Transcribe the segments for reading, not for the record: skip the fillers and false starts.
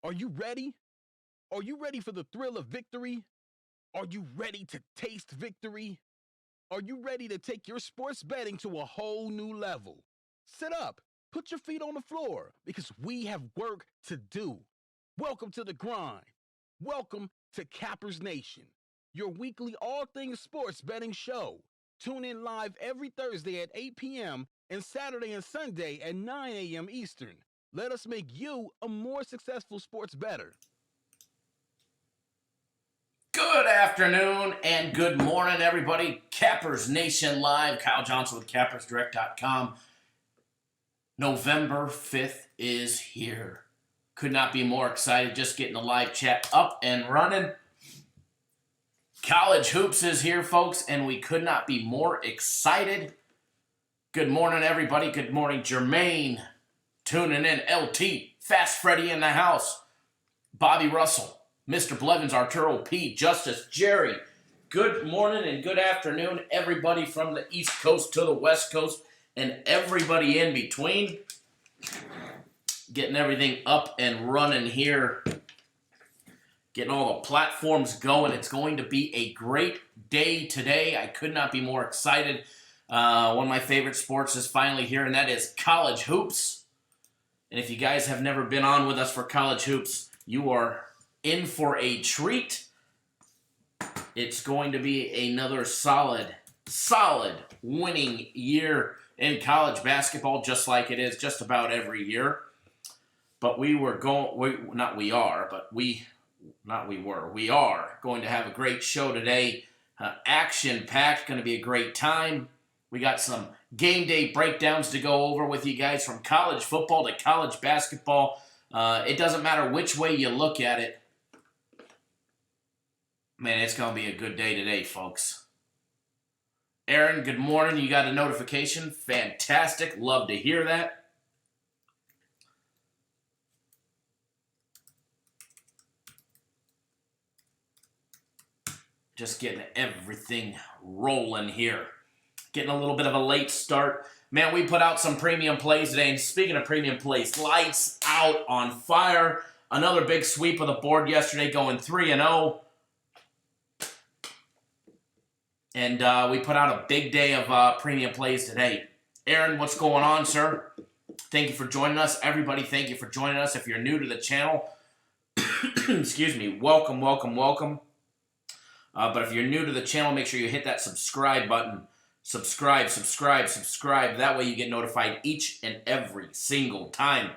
Are you ready? Are you ready for the thrill of victory? Are you ready to taste victory? Are you ready to take your sports betting to a whole new level? Sit up, put your feet on the floor, because we have work to do. Welcome to the grind. Welcome to Cappers Nation, your weekly all things sports betting show. Tune in live every Thursday at 8 p.m. and Saturday and Sunday at 9 a.m. Eastern. Let us make you a more successful sports bettor. Good afternoon and good morning, everybody. Cappers Nation Live. Kyle Johnson with CappersDirect.com. November 5th is here. Could not be more excited. Just getting the live chat up and running. College Hoops is here, folks, and we could not be more excited. Good morning, everybody. Good morning, Jermaine. Tuning in, LT. Fast Freddy in the house. Bobby Russell. Mr. Blevins, Arturo P, Justice, Jerry. Good morning and good afternoon, everybody from the East Coast to the West Coast and everybody in between. Getting everything up and running here. Getting all the platforms going. It's going to be a great day today. I could not be more excited. One of my favorite sports is finally here, and that is college hoops. And if you guys have never been on with us for college hoops, you are in for a treat. It's going to be another solid winning year in college basketball, just like it is just about every year. But we are going to have a great show today. Action-packed, going to be a great time. We got some game day breakdowns to go over with you guys, from college football to college basketball. It doesn't matter which way you look at it. Man, it's going to be a good day today, folks. Aaron, good morning. You got a notification. Fantastic. Love to hear that. Just getting everything rolling here. Getting a little bit of a late start. Man, we put out some premium plays today. And speaking of premium plays, lights out, on fire. Another big sweep of the board yesterday, going 3-0. And we put out a big day of premium plays today. Aaron, what's going on, sir? Thank you for joining us. Everybody, thank you for joining us. If you're new to the channel, excuse me, welcome. But if you're new to the channel, make sure you hit that subscribe button. Subscribe. That way you get notified each and every single time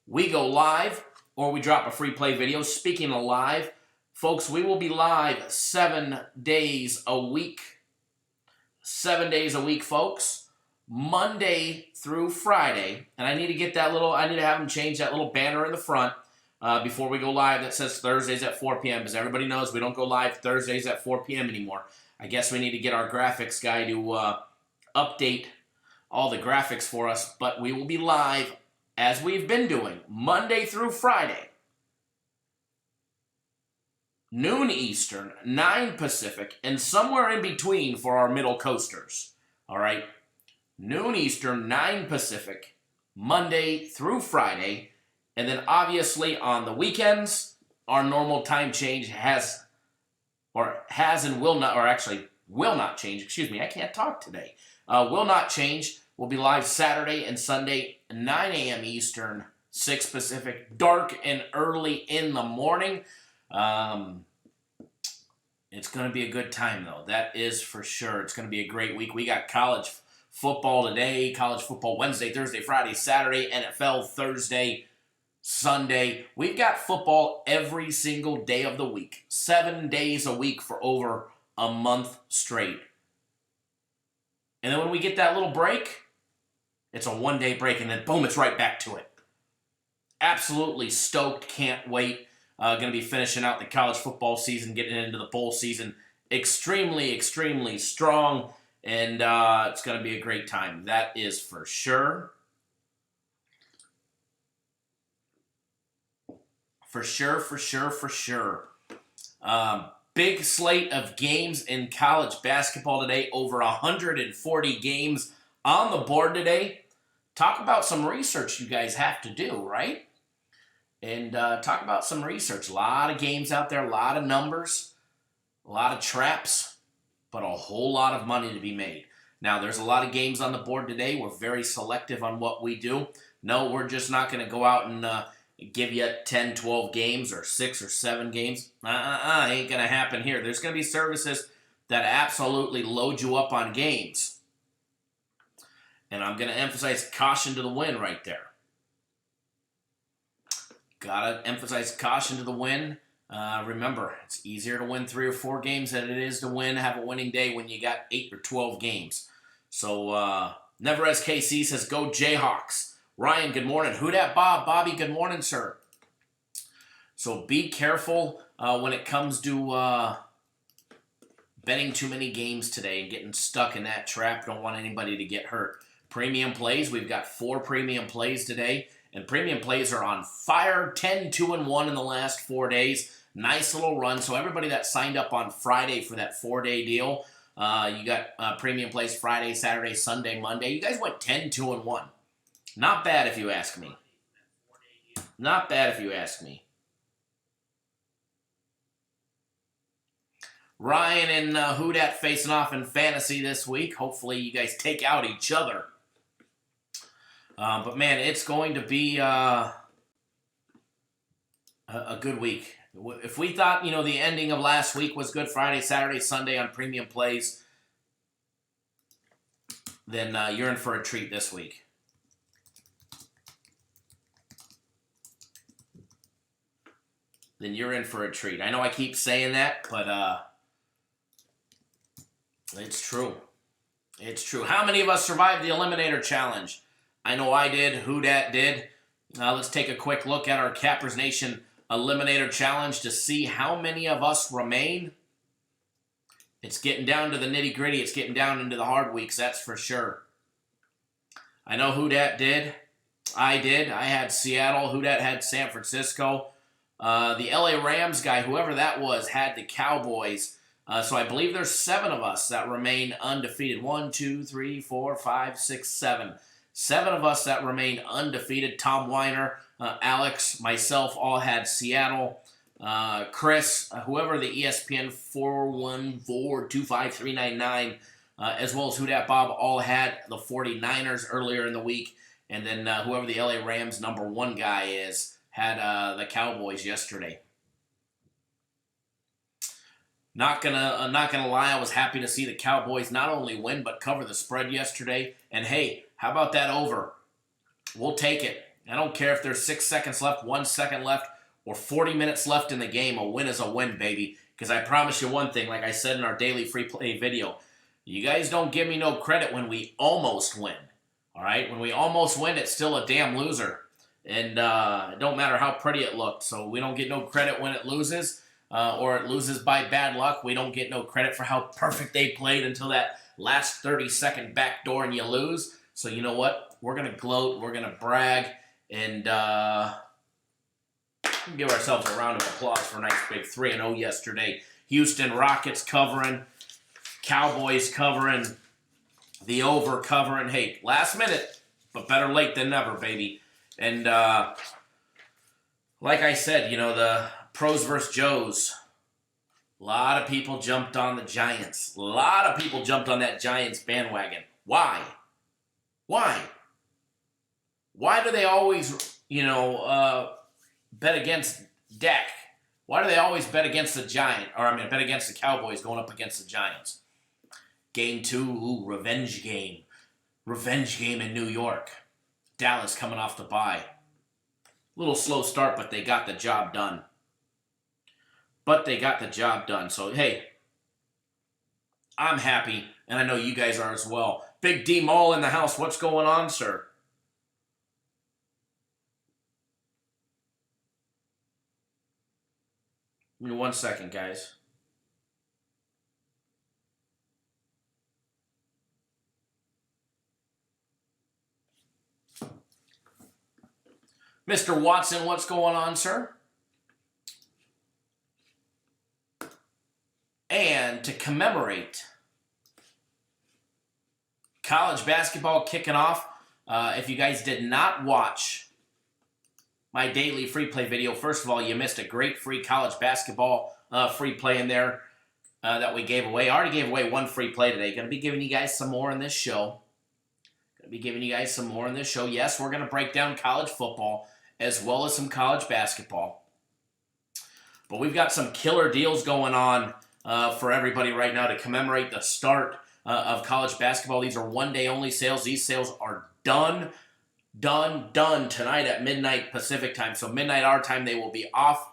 we go live or we drop a free play video. Speaking of live, folks, we will be live 7 days a week. 7 days a week, folks. Monday through Friday. And I need to have them change that little banner in the front before we go live that says Thursdays at 4 p.m. Because everybody knows we don't go live Thursdays at 4 p.m. anymore. I guess we need to get our graphics guy to update all the graphics for us. But we will be live, as we've been doing, Monday through Friday. Noon Eastern, 9 Pacific, and somewhere in between for our middle coasters. All right? Noon Eastern, 9 Pacific, Monday through Friday. And then obviously on the weekends, our normal time change will not change. Excuse me, I can't talk today. Will not change. We'll be live Saturday and Sunday, 9 a.m. Eastern, 6 Pacific, dark and early in the morning. It's going to be a good time, though. That is for sure. It's going to be a great week. We got college football today, college football Wednesday, Thursday, Friday, Saturday, NFL Thursday, Sunday. We've got football every single day of the week. 7 days a week for over a month straight. And then when we get that little break, it's a one-day break, and then boom, it's right back to it. Absolutely stoked. Can't wait. Going to be finishing out the college football season, getting into the bowl season extremely strong, and it's going to be a great time. That is for sure. For sure. Big slate of games in college basketball today. Over 140 games on the board today. Talk about some research you guys have to do, right? and talk about some research. A lot of games out there, a lot of numbers, a lot of traps, but a whole lot of money to be made. Now, there's a lot of games on the board today. We're very selective on what we do. No, we're just not going to go out and give you 10, 12 games or 6 or 7 games. Ain't going to happen here. There's going to be services that absolutely load you up on games. And I'm going to emphasize caution to the win right there. Got to emphasize caution to the win. Remember, it's easier to win 3 or 4 games than it is to have a winning day when you got 8 or 12 games. So, Never As KC says, go Jayhawks. Ryan, good morning. Who dat Bob? Bobby, good morning, sir. So be careful when it comes to betting too many games today and getting stuck in that trap. Don't want anybody to get hurt. Premium plays, we've got 4 premium plays today. And premium plays are on fire, 10-2-1 in the last 4 days. Nice little run. So everybody that signed up on Friday for that 4-day deal, you got premium plays Friday, Saturday, Sunday, Monday. You guys went 10-2-1. Not bad if you ask me. Not bad if you ask me. Ryan and Who Dat facing off in fantasy this week. Hopefully you guys take out each other. But man, it's going to be a good week. If we thought, the ending of last week was good, Friday, Saturday, Sunday on premium plays, then you're in for a treat this week. Then you're in for a treat. I know I keep saying that, but it's true. It's true. How many of us survived the Eliminator Challenge? I know I did. Who Dat did. Let's take a quick look at our Cappers Nation Eliminator Challenge to see how many of us remain. It's getting down to the nitty-gritty. It's getting down into the hard weeks, that's for sure. I know Who Dat did. I did. I had Seattle. Who Dat had San Francisco. The LA Rams guy, whoever that was, had the Cowboys. So I believe there's 7 of us that remain undefeated. 1, 2, 3, 4, 5, 6, 7. 7 of us that remain undefeated. Tom Weiner, Alex, myself all had Seattle. Chris, whoever the ESPN 414-25399, as well as Who Dat Bob, all had the 49ers earlier in the week. And then whoever the LA Rams number 1 guy is, had the Cowboys yesterday. Not gonna lie, I was happy to see the Cowboys not only win but cover the spread yesterday. And hey, how about that over? We'll take it. I don't care if there's 6 seconds left, 1 second left, or 40 minutes left in the game. A win is a win, baby. Because I promise you one thing, like I said in our daily free play video, you guys don't give me no credit when we almost win. All right, when we almost win, it's still a damn loser. And it don't matter how pretty it looked. So we don't get no credit when it loses, or it loses by bad luck. We don't get no credit for how perfect they played until that last 30-second backdoor and you lose. So you know what? We're going to gloat. We're going to brag. And give ourselves a round of applause for a nice big 3-0 yesterday. Houston Rockets covering. Cowboys covering. The over covering. Hey, last minute, but better late than never, baby. And like I said, the pros versus Joes. A lot of people jumped on the Giants. A lot of people jumped on that Giants bandwagon. Why? Why? Why do they always, bet against Dak? Why do they always bet against bet against the Cowboys going up against the Giants? Game 2, revenge game. Revenge game in New York. Dallas coming off the bye. Little slow start, but they got the job done. So, hey, I'm happy, and I know you guys are as well. Big D Mall in the house. What's going on, sir? Give me 1 second, guys. Mr. Watson, what's going on, sir? And to commemorate college basketball kicking off, if you guys did not watch my daily free play video. First of all, you missed a great free college basketball free play in there that we gave away. I already gave away one free play today. Going to be giving you guys some more in this show. Yes, we're going to break down college football as well as some college basketball. But we've got some killer deals going on for everybody right now to commemorate the start of college basketball. These are one-day only sales. These sales are done tonight at midnight Pacific time. So midnight our time, they will be off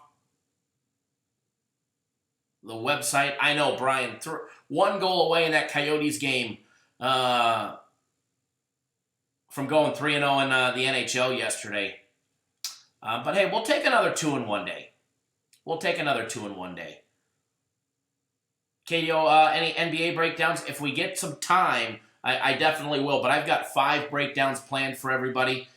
the website. I know, Brian, one goal away in that Coyotes game from going 3-0 in the NHL yesterday. But hey, we'll take another 2 in one day. KDO, any NBA breakdowns? If we get some time, I definitely will. But I've got 5 breakdowns planned for everybody,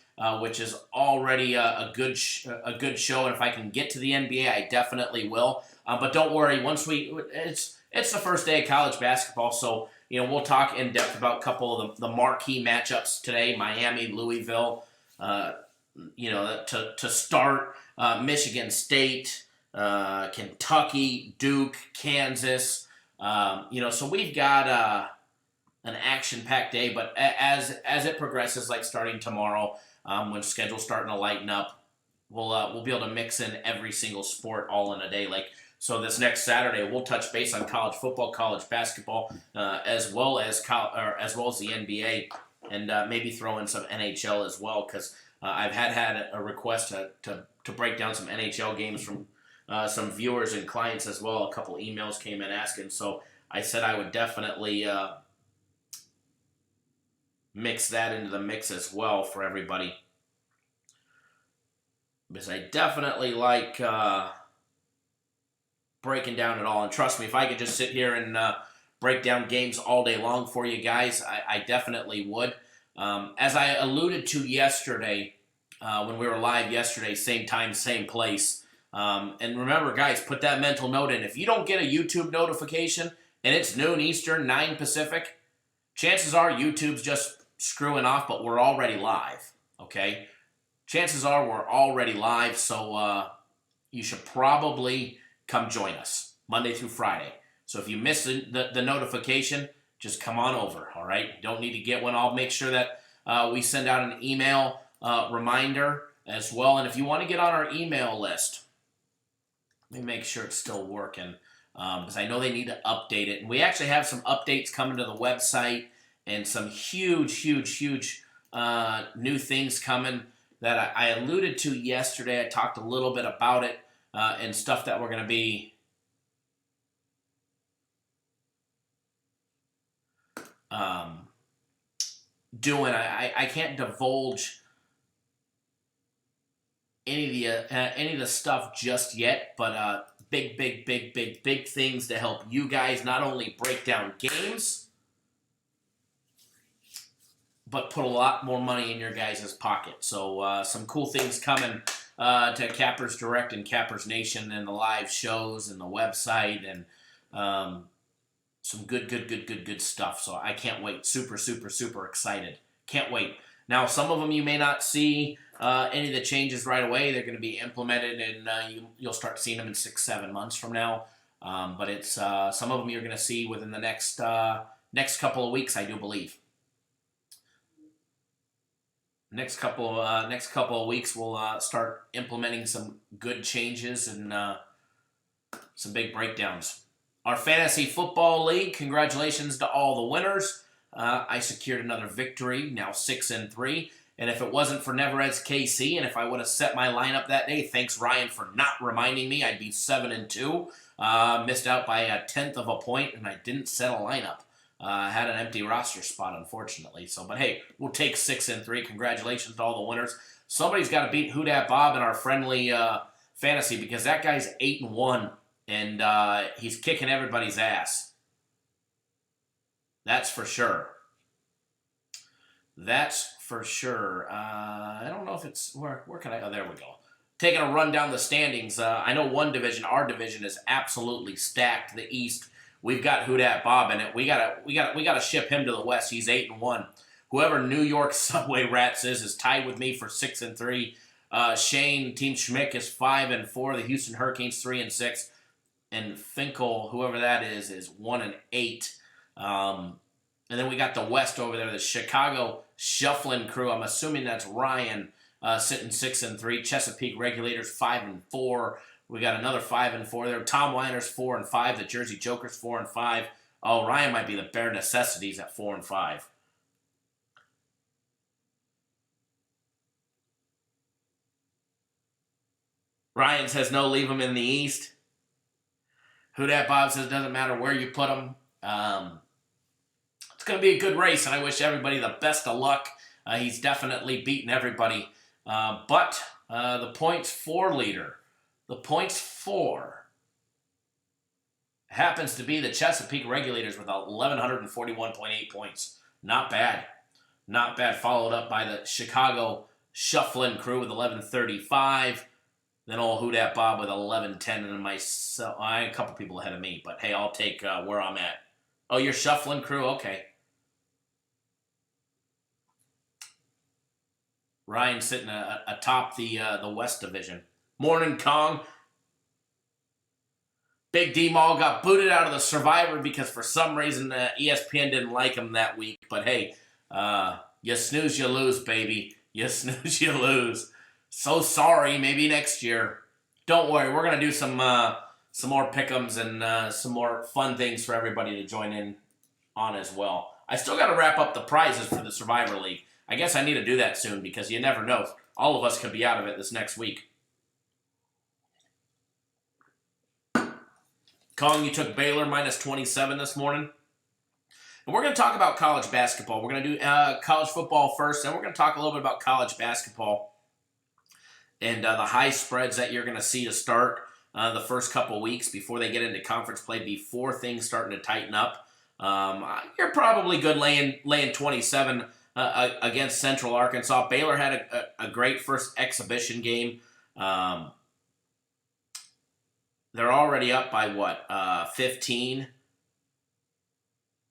which is already a good show. And if I can get to the NBA, I definitely will. But don't worry, it's the first day of college basketball, so we'll talk in depth about a couple of the marquee matchups today. Miami, Louisville, to start, Michigan State, Kentucky, Duke, Kansas. So we've got an action-packed day, but as it progresses, like starting tomorrow, when schedule's starting to lighten up, we'll be able to mix in every single sport all in a day. So this next Saturday, we'll touch base on college football, college basketball, as well as the NBA, and maybe throw in some NHL as well, because I've had a request to break down some NHL games from some viewers and clients as well. A couple emails came in asking, so I said I would definitely mix that into the mix as well for everybody, because I definitely like breaking down it all. And trust me, if I could just sit here and break down games all day long for you guys, I definitely would. As I alluded to yesterday, when we were live yesterday, same time, same place. And remember, guys, put that mental note in. If you don't get a YouTube notification and it's noon Eastern, 9 Pacific, chances are YouTube's just screwing off, but we're already live, okay? Chances are we're already live, so you should probably come join us Monday through Friday. So if you miss the notification, just come on over, all right? You don't need to get one. I'll make sure that we send out an email reminder as well. And if you want to get on our email list, let me make sure it's still working, because I know they need to update it. And we actually have some updates coming to the website and some huge new things coming that I alluded to yesterday. I talked a little bit about it. And stuff that we're going to be doing. I can't divulge any of the stuff just yet, but big things to help you guys not only break down games, but put a lot more money in your guys' pocket. So some cool things coming to Cappers Direct and Cappers Nation and the live shows and the website, and some good stuff. So I can't wait. Super excited. Can't wait. Now, some of them you may not see any of the changes right away. They're going to be implemented, and you'll start seeing them in 6-7 months from now. But it's some of them you're going to see within the next couple of weeks, I do believe. Next couple of weeks, we'll start implementing some good changes and some big breakdowns. Our fantasy football league, congratulations to all the winners. I secured another victory, now 6-3. And if it wasn't for Nevereds KC, and if I would have set my lineup that day, thanks Ryan for not reminding me, I'd be 7-2. Missed out by a 1/10 of a point, and I didn't set a lineup. I had an empty roster spot, unfortunately. But hey, we'll take 6-3. Congratulations to all the winners. Somebody's got to beat Who Dat Bob in our friendly fantasy, because that guy's 8-1, and he's kicking everybody's ass. That's for sure. I don't know if it's where can I? Oh, there we go. Taking a run down the standings. I know one division, our division, is absolutely stacked. The East. We've got Who Dat Bob in it. We gotta ship him to the West. He's 8-1. Whoever New York Subway Rats is tied with me for 6-3. Shane, Team Schmick is 5-4. The Houston Hurricanes 3-6. And Finkel, whoever that is 1-8. And then we got the West over there, the Chicago Shuffling Crew. I'm assuming that's Ryan, sitting 6-3. Chesapeake Regulators 5-4. We got another 5-4 there. Tom Weiner's 4-5. The Jersey Jokers 4-5. Oh, Ryan might be the bare necessities at 4-5. Ryan says no, leave him in the East. Who Dat Bob says doesn't matter where you put him. It's going to be a good race, and I wish everybody the best of luck. He's definitely beaten everybody. But the points for leader, the points for happens to be the Chesapeake Regulators with 1,141.8 points. Not bad. Not bad. Followed up by the Chicago Shuffling Crew with 1,135. Then old Who Dat Bob with 1110, and then myself, a couple people ahead of me. But hey, I'll take where I'm at. Oh, you're Shuffling Crew? Okay. Ryan sitting atop the West Division. Morning, Kong. Big D-Mall got booted out of the Survivor because for some reason ESPN didn't like him that week. But hey, you snooze, you lose, baby. You snooze, you lose. So sorry, maybe next year. Don't worry, we're going to do some more pick'ems and some more fun things for everybody to join in on as well. I still got to wrap up the prizes for the Survivor League. I guess I need to do that soon because you never know. All of us could be out of it this next week. Kong, you took Baylor minus 27 this morning. And we're going to talk about college basketball. We're going to do college football first, and we're going to talk a little bit about college basketball and the high spreads that you're going to see to start the first couple weeks before they get into conference play, before things starting to tighten up. You're probably good laying 27 against Central Arkansas. Baylor had a great first exhibition game. They're already up by 15?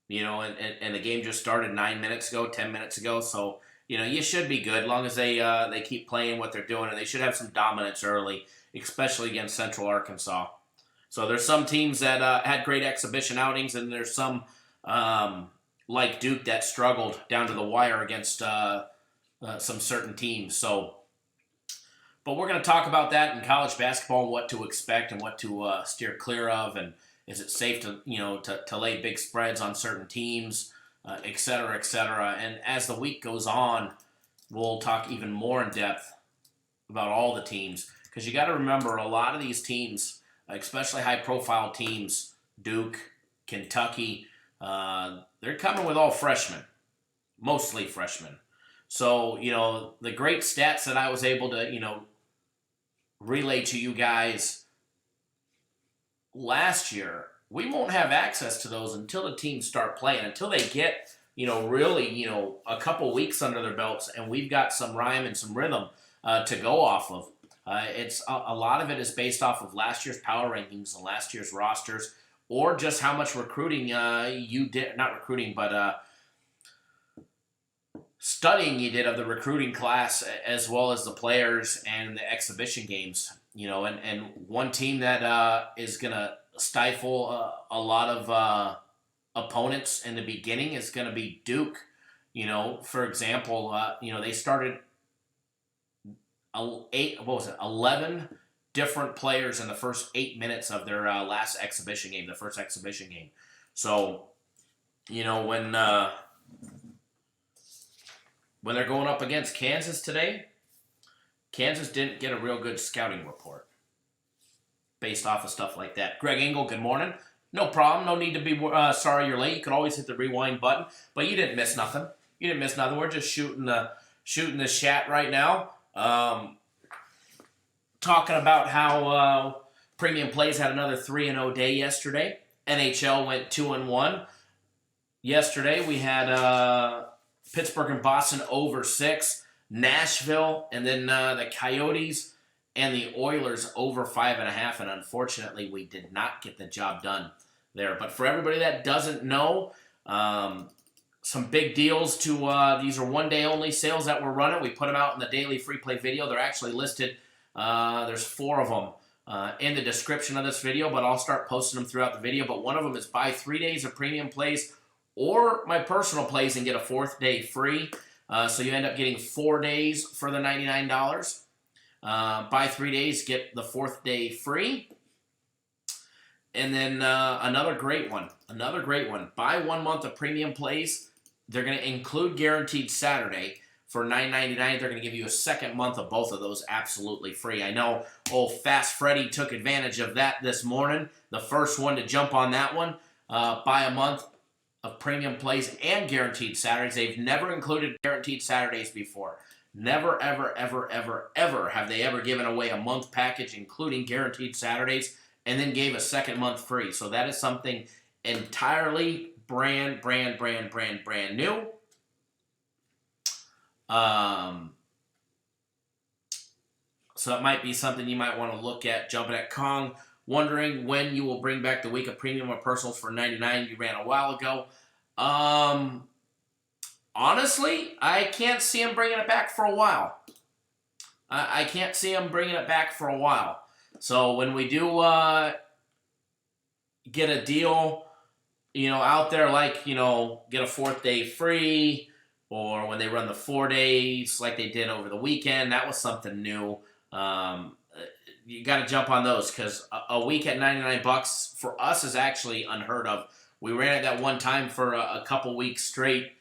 You know, and the game just started 10 minutes ago. So, you know, you should be good as long as they keep playing what they're doing, and they should have some dominance early, especially against Central Arkansas. So there's some teams that had great exhibition outings, and there's some like Duke that struggled down to the wire against some certain teams. So, but we're going to talk about that in college basketball and what to expect and what to steer clear of, and is it safe to to lay big spreads on certain teams. Et cetera, et cetera. And as the week goes on, we'll talk even more in depth about all the teams. Because you got to remember, a lot of these teams, especially high-profile teams, Duke, Kentucky, they're coming with all freshmen, mostly freshmen. So, you know, the great stats that I was able to, relay to you guys last year, we won't have access to those until the teams start playing, until they get, really, a couple weeks under their belts, and we've got some rhyme and some rhythm to go off of. It's a lot of it is based off of last year's power rankings and last year's rosters, or just how much recruiting you did, not recruiting, but studying you did of the recruiting class, as well as the players and the exhibition games. And one team that is going to stifle a lot of opponents in the beginning is going to be Duke. For example, they started 11 different players in the first 8 minutes of their last exhibition game, the first exhibition game. So, when they're going up against Kansas today, Kansas didn't get a real good scouting report based off of stuff like that. Greg Engel, good morning. No problem. No need to be sorry you're late. You could always hit the rewind button, but you didn't miss nothing. We're just shooting the chat right now. Talking about how Premium Plays had another 3-0 day yesterday. NHL went 2-1. Yesterday we had Pittsburgh and Boston over 6. Nashville, and then the Coyotes and the Oilers over 5.5, and unfortunately we did not get the job done there. But for everybody that doesn't know, some big deals to these are one-day only sales that we're running. We put them out in the daily free play video. They're actually listed. There's 4 of them in the description of this video, but I'll start posting them throughout the video. But one of them is buy 3 days of premium plays or my personal plays and get a 4th day free. So you end up getting 4 days for the $99. Buy 3 days, get the 4th day free. And then another great one. Buy 1 month of premium plays. They're going to include Guaranteed Saturday for $9.99. They're going to give you a 2nd month of both of those absolutely free. I know old Fast Freddy took advantage of that this morning. The first one to jump on that one. Buy a month of premium plays and Guaranteed Saturdays. They've never included Guaranteed Saturdays before. Never, ever, ever, ever, ever have they ever given away a month package including Guaranteed Saturdays and then gave a 2nd month free. So that is something entirely brand new. So it might be something you might want to look at. Jumping at Kong, wondering when you will bring back the week of premium or personals for $99 you ran a while ago. Honestly, I can't see him bringing it back for a while. I can't see him bringing it back for a while. So when we do get a deal, out there like, get a 4th day free, or when they run the 4 days like they did over the weekend, that was something new. You got to jump on those because a week at $99 for us is actually unheard of. We ran it that one time for a couple weeks straight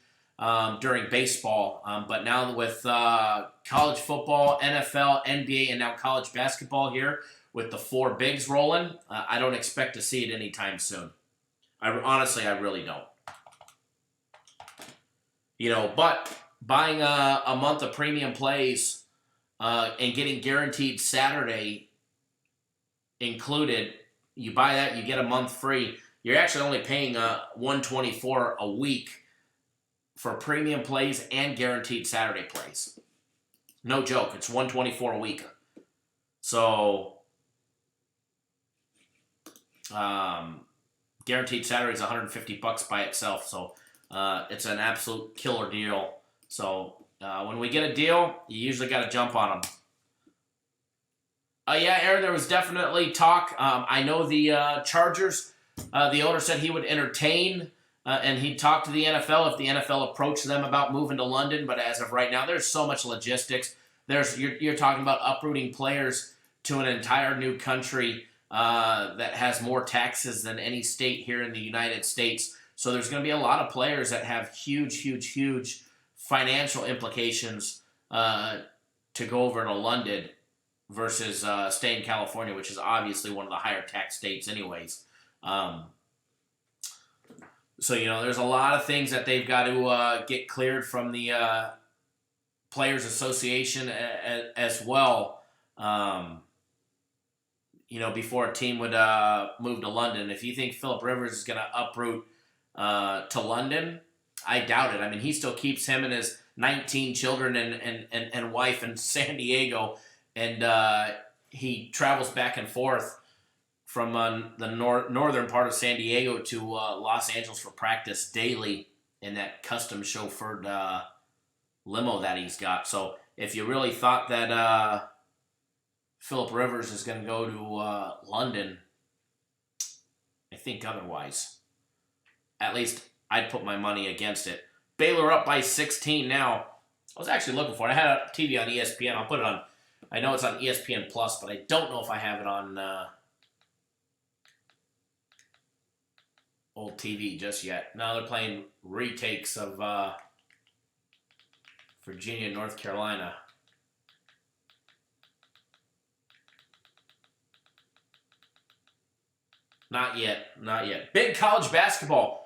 during baseball, but now with college football, NFL, NBA, and now college basketball here with the 4 bigs rolling, I don't expect to see it anytime soon. I really don't. But buying a month of premium plays and getting Guaranteed Saturday included, you buy that, you get a month free. You're actually only paying $124 a week for premium plays and Guaranteed Saturday plays. No joke, it's $124 a week. So, Guaranteed Saturday is $150 by itself. So, it's an absolute killer deal. So, when we get a deal, you usually got to jump on them. Yeah, Aaron, there was definitely talk. I know the Chargers, the owner said he would entertain and he'd talk to the NFL if the NFL approached them about moving to London. But as of right now, there's so much logistics. You're talking about uprooting players to an entire new country that has more taxes than any state here in the United States. So there's going to be a lot of players that have huge financial implications to go over to London versus stay in California, which is obviously one of the higher tax states anyways. So, there's a lot of things that they've got to get cleared from the Players Association as well, before a team would move to London. If you think Phillip Rivers is going to uproot to London, I doubt it. I mean, he still keeps him and his 19 children and wife in San Diego, and he travels back and forth from the northern part of San Diego to Los Angeles for practice daily in that custom chauffeured limo that he's got. So if you really thought that Phillip Rivers is going to go to London, I think otherwise. At least I'd put my money against it. Baylor up by 16 now. I was actually looking for it. I had a TV on ESPN. I'll put it on. I know it's on ESPN Plus, but I don't know if I have it on old TV just yet. Now they're playing retakes of Virginia, North Carolina. Not yet. Big college basketball.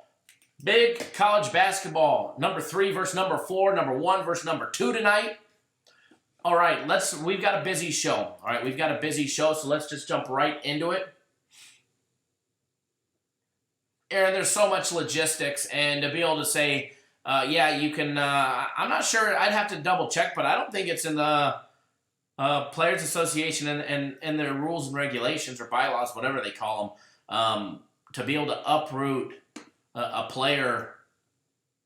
Number 3 versus number 4. Number 1 versus number 2 tonight. All right, we've got a busy show. So let's just jump right into it. Aaron, there's so much logistics, and to be able to say, you can, I'm not sure, I'd have to double check, but I don't think it's in the Players Association and their rules and regulations or bylaws, whatever they call them, to be able to uproot a player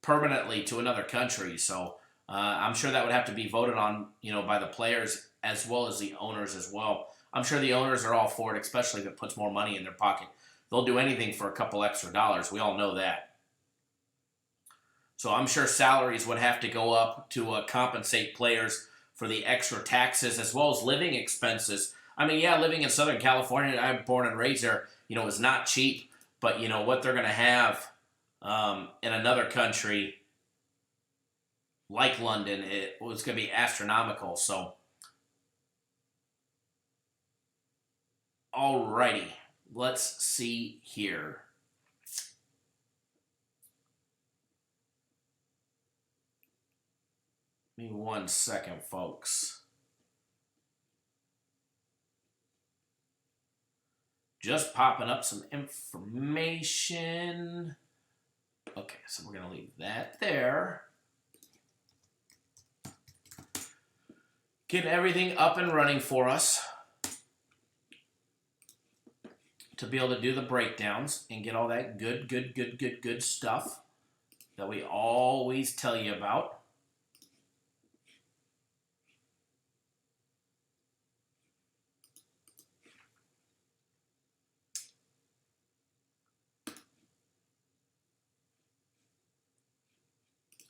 permanently to another country. So I'm sure that would have to be voted on, by the players as well as the owners as well. I'm sure the owners are all for it, especially if it puts more money in their pocket. They'll do anything for a couple extra dollars. We all know that. So I'm sure salaries would have to go up to compensate players for the extra taxes as well as living expenses. I mean, yeah, living in Southern California, I'm born and raised there, is not cheap. But, what they're going to have in another country like London, it was going to be astronomical. So, alrighty, let's see here. Give me 1 second, folks. Just popping up some information. Okay, so we're going to leave that there. Get everything up and running for us to be able to do the breakdowns and get all that good stuff that we always tell you about.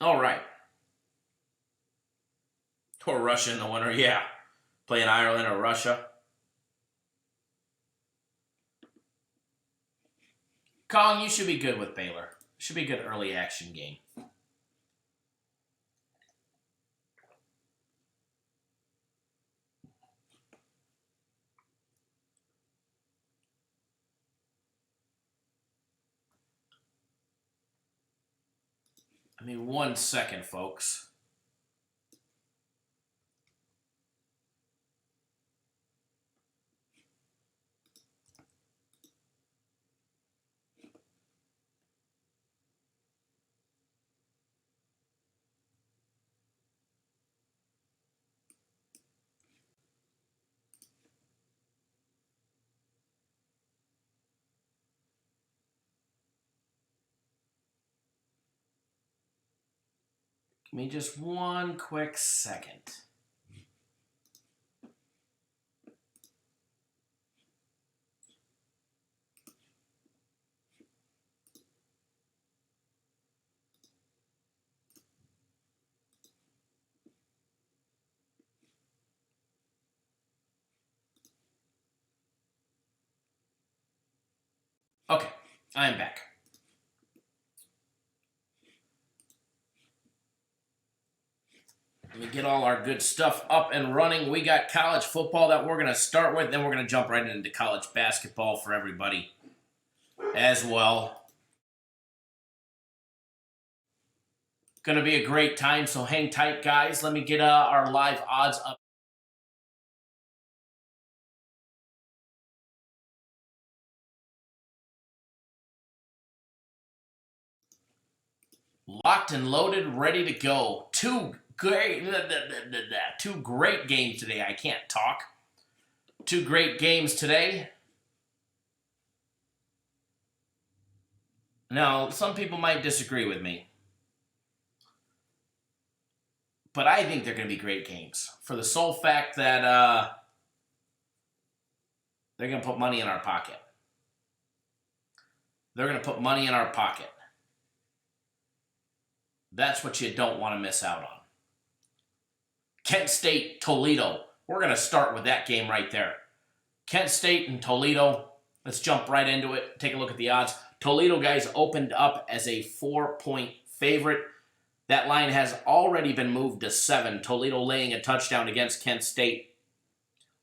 All right. Or Russia in the winter, yeah. Playing Ireland or Russia. Kong, you should be good with Baylor. Should be a good early action game. I mean, 1 second, folks. Give me just 1 quick second. Okay, I am back. Let me get all our good stuff up and running. We got college football that we're going to start with. Then we're going to jump right into college basketball for everybody as well. Going to be a great time, so hang tight, guys. Let me get our live odds up. Locked and loaded, ready to go. Two great games today. I can't talk. 2 great games today. Now, some people might disagree with me, but I think they're going to be great games for the sole fact that they're going to put money in our pocket. They're going to put money in our pocket. That's what you don't want to miss out on. Kent State, Toledo. We're going to start with that game right there. Kent State and Toledo. Let's jump right into it. Take a look at the odds. Toledo, guys, opened up as a 4-point favorite. That line has already been moved to 7. Toledo laying a touchdown against Kent State.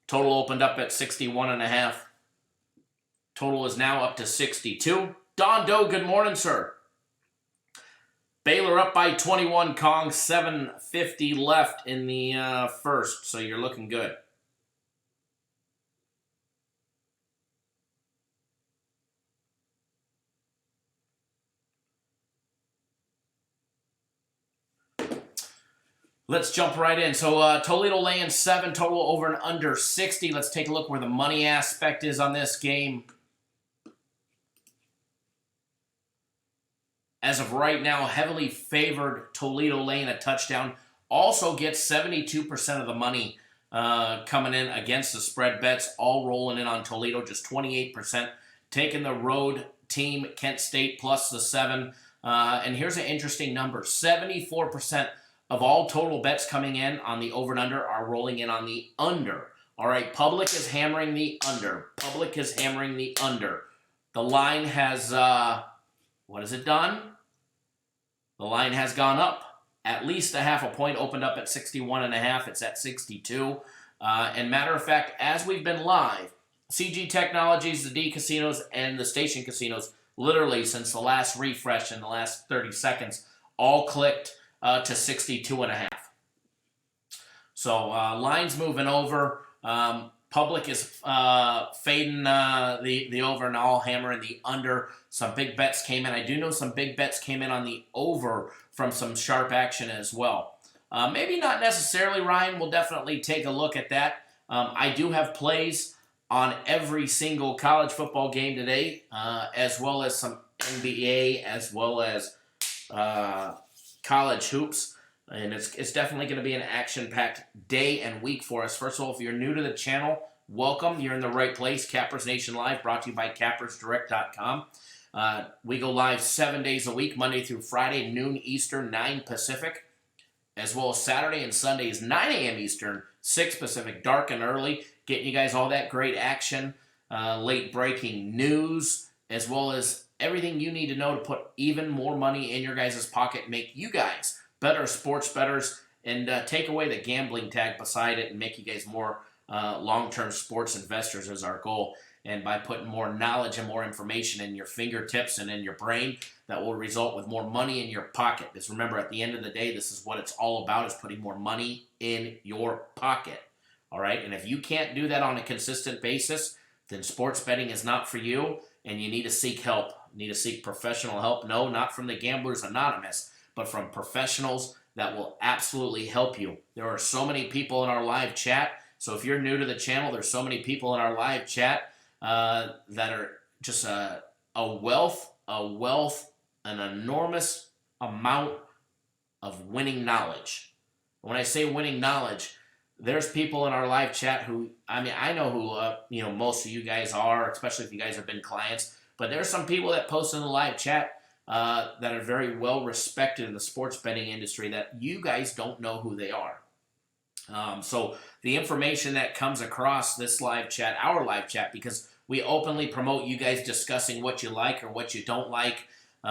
Total opened up at 61.5. Total is now up to 62. Don Doe, good morning, sir. Baylor up by 21, Kong, 7:50 left in the first, so you're looking good. Let's jump right in. So Toledo laying 7, total over and under 60. Let's take a look where the money aspect is on this game. as of right now, heavily favored Toledo laying a touchdown. Also gets 72% of the money coming in against the spread bets, all rolling in on Toledo, just 28%. Taking the road team, Kent State, plus the 7. And here's an interesting number. 74% of all total bets coming in on the over and under are rolling in on the under. All right, public is hammering the under. Public is hammering the under. The line has, what has it done? The line has gone up at least a half a point, opened up at 61.5. It's at 62. And matter of fact, as we've been live, CG Technologies, the D casinos, and the station casinos, literally since the last refresh in the last 30 seconds, all clicked to 62.5. So lines moving over. Public is fading the over and all, hammering the under. Some big bets came in. I do know some big bets came in on the over from some sharp action as well. Maybe not necessarily, Ryan. We'll definitely take a look at that. I do have plays on every single college football game today, as well as some NBA, as well as college hoops. And it's definitely going to be an action-packed day and week for us. First of all, if you're new to the channel, welcome. You're in the right place. Cappers Nation Live, brought to you by CappersDirect.com. We go live 7 days a week, Monday through Friday, noon Eastern, 9 Pacific, as well as Saturday and Sundays, 9 a.m. Eastern, 6 Pacific, dark and early, getting you guys all that great action, late-breaking news, as well as everything you need to know to put even more money in your guys' pocket, make you guys better sports bettors, and take away the gambling tag beside it and make you guys more long-term sports investors is our goal. And by putting more knowledge and more information in your fingertips and in your brain, that will result with more money in your pocket. Because remember, at the end of the day, this is what it's all about, is putting more money in your pocket. All right? And if you can't do that on a consistent basis, then sports betting is not for you, and you need to seek help. You need to seek professional help. No, not from the Gamblers Anonymous, but from professionals that will absolutely help you. There are so many people in our live chat. So if you're new to the channel, there's so many people in our live chat that are just a wealth, an enormous amount of winning knowledge. When I say winning knowledge, there's people in our live chat who, I know who, most of you guys are, especially if you guys have been clients, but there's some people that post in the live chat that are very well respected in the sports betting industry that you guys don't know who they are. So the information that comes across this live chat, our live chat, because we openly promote you guys discussing what you like or what you don't like,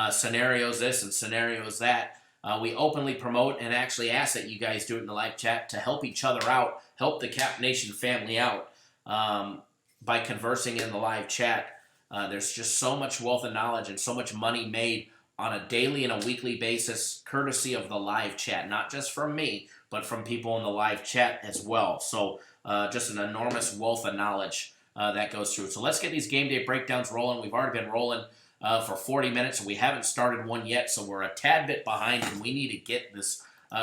scenarios this and scenarios that. We openly promote and actually ask that you guys do it in the live chat to help each other out, help the Cap Nation family out by conversing in the live chat. There's just so much wealth and knowledge and so much money made on a daily and a weekly basis, courtesy of the live chat, not just from me, but from people in the live chat as well. So just an enormous wealth of knowledge that goes through. So let's get these game day breakdowns rolling. We've already been rolling for 40 minutes, and we haven't started one yet, so we're a tad bit behind, and we need to get this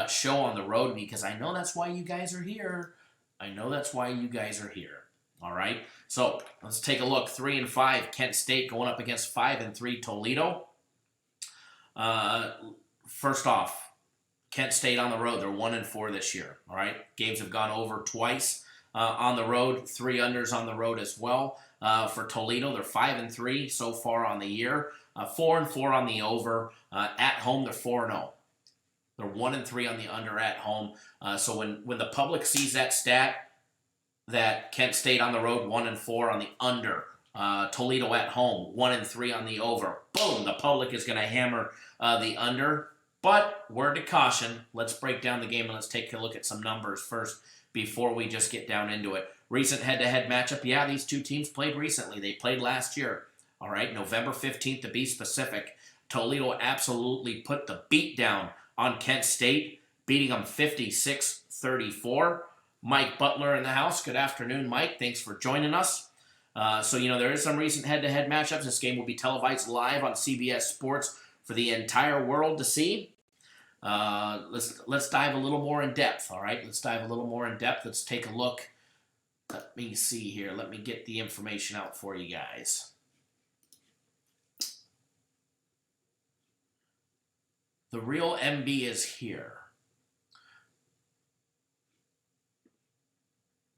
show on the road because I know that's why you guys are here. I know that's why you guys are here. All right, so let's take a look. 3-5 Kent State going up against 5-3 Toledo. First off, Kent State on the road. They're 1-4 this year. All right, games have gone over twice on the road. 3 unders on the road as well. For Toledo, they're 5-3 so far on the year. 4-4 on the over. At home, they're 4-0. They're 1-3 on the under at home. So when the public sees that stat, that Kent State on the road 1-4 on the under, Toledo at home 1-3 on the over, boom, the public is going to hammer the under. But word to caution, let's break down the game and let's take a look at some numbers first before we just get down into it. Recent head-to-head matchup, yeah, these two teams played recently. They played last year, all right, November 15th to be specific. Toledo absolutely put the beat down on Kent State, beating them 56-34. Mike Butler in the house. Good afternoon, Mike. Thanks for joining us. So there is some recent head-to-head matchups. This game will be televised live on CBS Sports for the entire world to see. Let's dive a little more in depth, all right? Let's dive a little more in depth. Let's take a look. Let me see here. Let me get the information out for you guys. The real MB is here.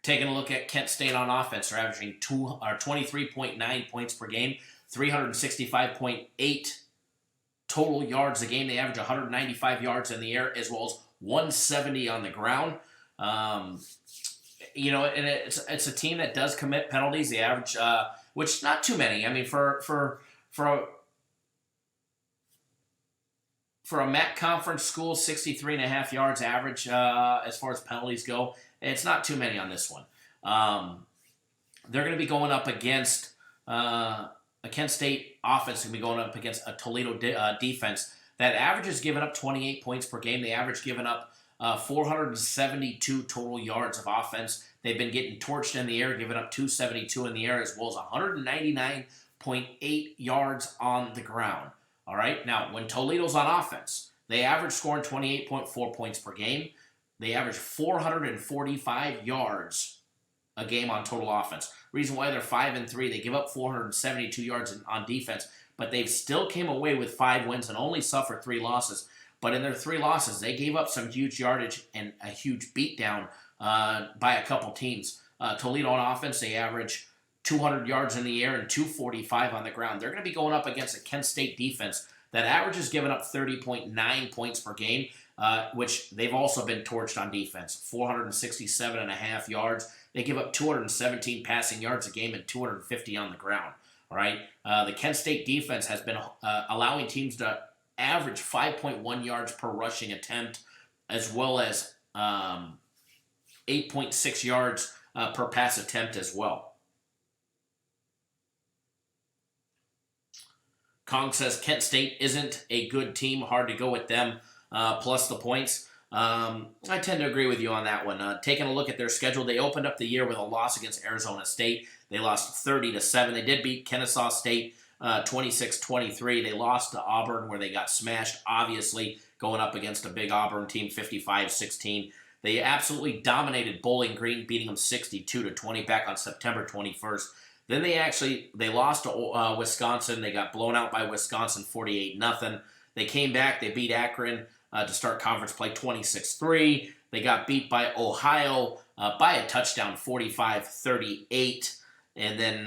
Taking a look at Kent State on offense, they're averaging 23.9 points per game, 365.8 total yards a game. They average 195 yards in the air as well as 170 on the ground. And it's a team that does commit penalties. They average, which not too many. I mean, for a MAC conference school, 63.5 yards average as far as penalties go. It's not too many on this one. They're going to be going up against a Kent State offense. Going to be going up against a Toledo defense that averages giving up 28 points per game. They average giving up 472 total yards of offense. They've been getting torched in the air, giving up 272 in the air as well as 199.8 yards on the ground. All right. Now, when Toledo's on offense, they average scoring 28.4 points per game. They average 445 yards a game on total offense. Reason why they're 5-3, they give up 472 yards on defense, but they've still came away with 5 wins and only suffered 3 losses. But in their 3 losses, they gave up some huge yardage and a huge beatdown by a couple teams. Toledo on offense, they average 200 yards in the air and 245 on the ground. They're going to be going up against a Kent State defense that averages giving up 30.9 points per game, which they've also been torched on defense. 467.5 yards. They give up 217 passing yards a game and 250 on the ground. All right. The Kent State defense has been allowing teams to average 5.1 yards per rushing attempt, as well as 8.6 yards per pass attempt as well. Kong says Kent State isn't a good team. Hard to go with them, plus the points. I tend to agree with you on that one. Taking a look at their schedule, they opened up the year with a loss against Arizona State. They lost 30-7. They did beat Kennesaw State 26-23. They lost to Auburn where they got smashed, obviously, going up against a big Auburn team, 55-16. They absolutely dominated Bowling Green, beating them 62-20 back on September 21st. Then they lost to Wisconsin. They got blown out by Wisconsin 48-0. They came back. They beat Akron to start conference play 26-3. They got beat by Ohio by a touchdown 45-38. And then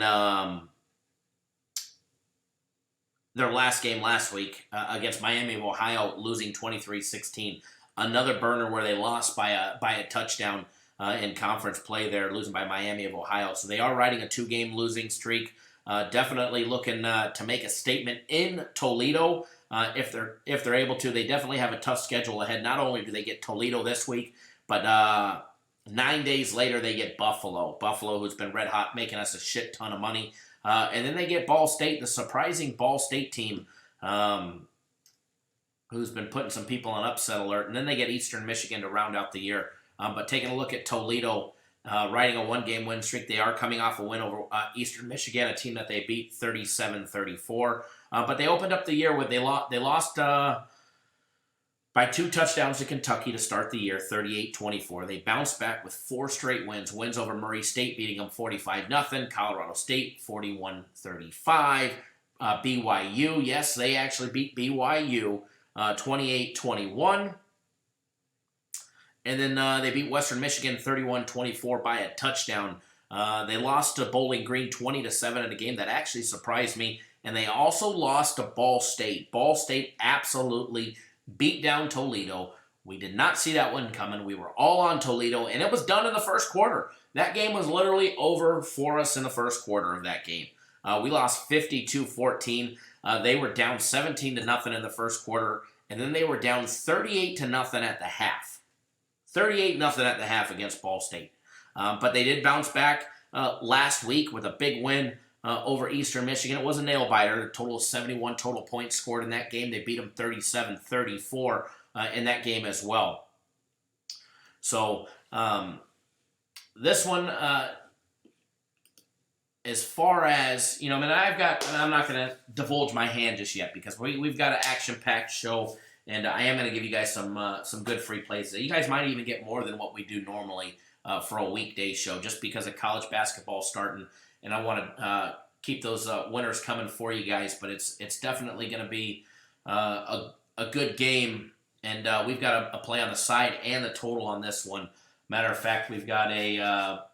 their last game last week against Miami of Ohio, losing 23-16. Another burner where they lost by a touchdown in conference play there, losing by Miami of Ohio. So they are riding a 2-game losing streak. Definitely looking to make a statement in Toledo if they're able to. They definitely have a tough schedule ahead. Not only do they get Toledo this week, but 9 days later they get Buffalo. Buffalo, who's been red hot, making us a shit ton of money. And then they get Ball State, the surprising Ball State team, who's been putting some people on upset alert. And then they get Eastern Michigan to round out the year. But taking a look at Toledo, riding a 1-game win streak, they are coming off a win over Eastern Michigan, a team that they beat 37-34. But they opened up the year with they lost by 2 touchdowns to Kentucky to start the year, 38-24. They bounced back with 4 straight wins over Murray State, beating them 45-0, Colorado State 41-35, BYU, yes, they actually beat BYU 28-21. And then they beat Western Michigan 31-24 by a touchdown. They lost to Bowling Green 20-7 in a game that actually surprised me. And they also lost to Ball State. Ball State absolutely beat down Toledo. We did not see that one coming. We were all on Toledo, and it was done in the first quarter. That game was literally over for us in the first quarter of that game. We lost 52-14. They were down 17-0 in the first quarter, and then they were down 38-0 at the half. 38-0 at the half against Ball State. But they did bounce back last week with a big win over Eastern Michigan. It was a nail-biter. A total of 71 total points scored in that game. They beat them 37-34 in that game as well. So this one, as far as, I'm not going to divulge my hand just yet because we've got an action-packed show. And I am going to give you guys some good free plays. You guys might even get more than what we do normally for a weekday show just because of college basketball starting. And I want to keep those winners coming for you guys. But it's definitely going to be a a good game, and we've got a play on the side and the total on this one. Matter of fact, we've got a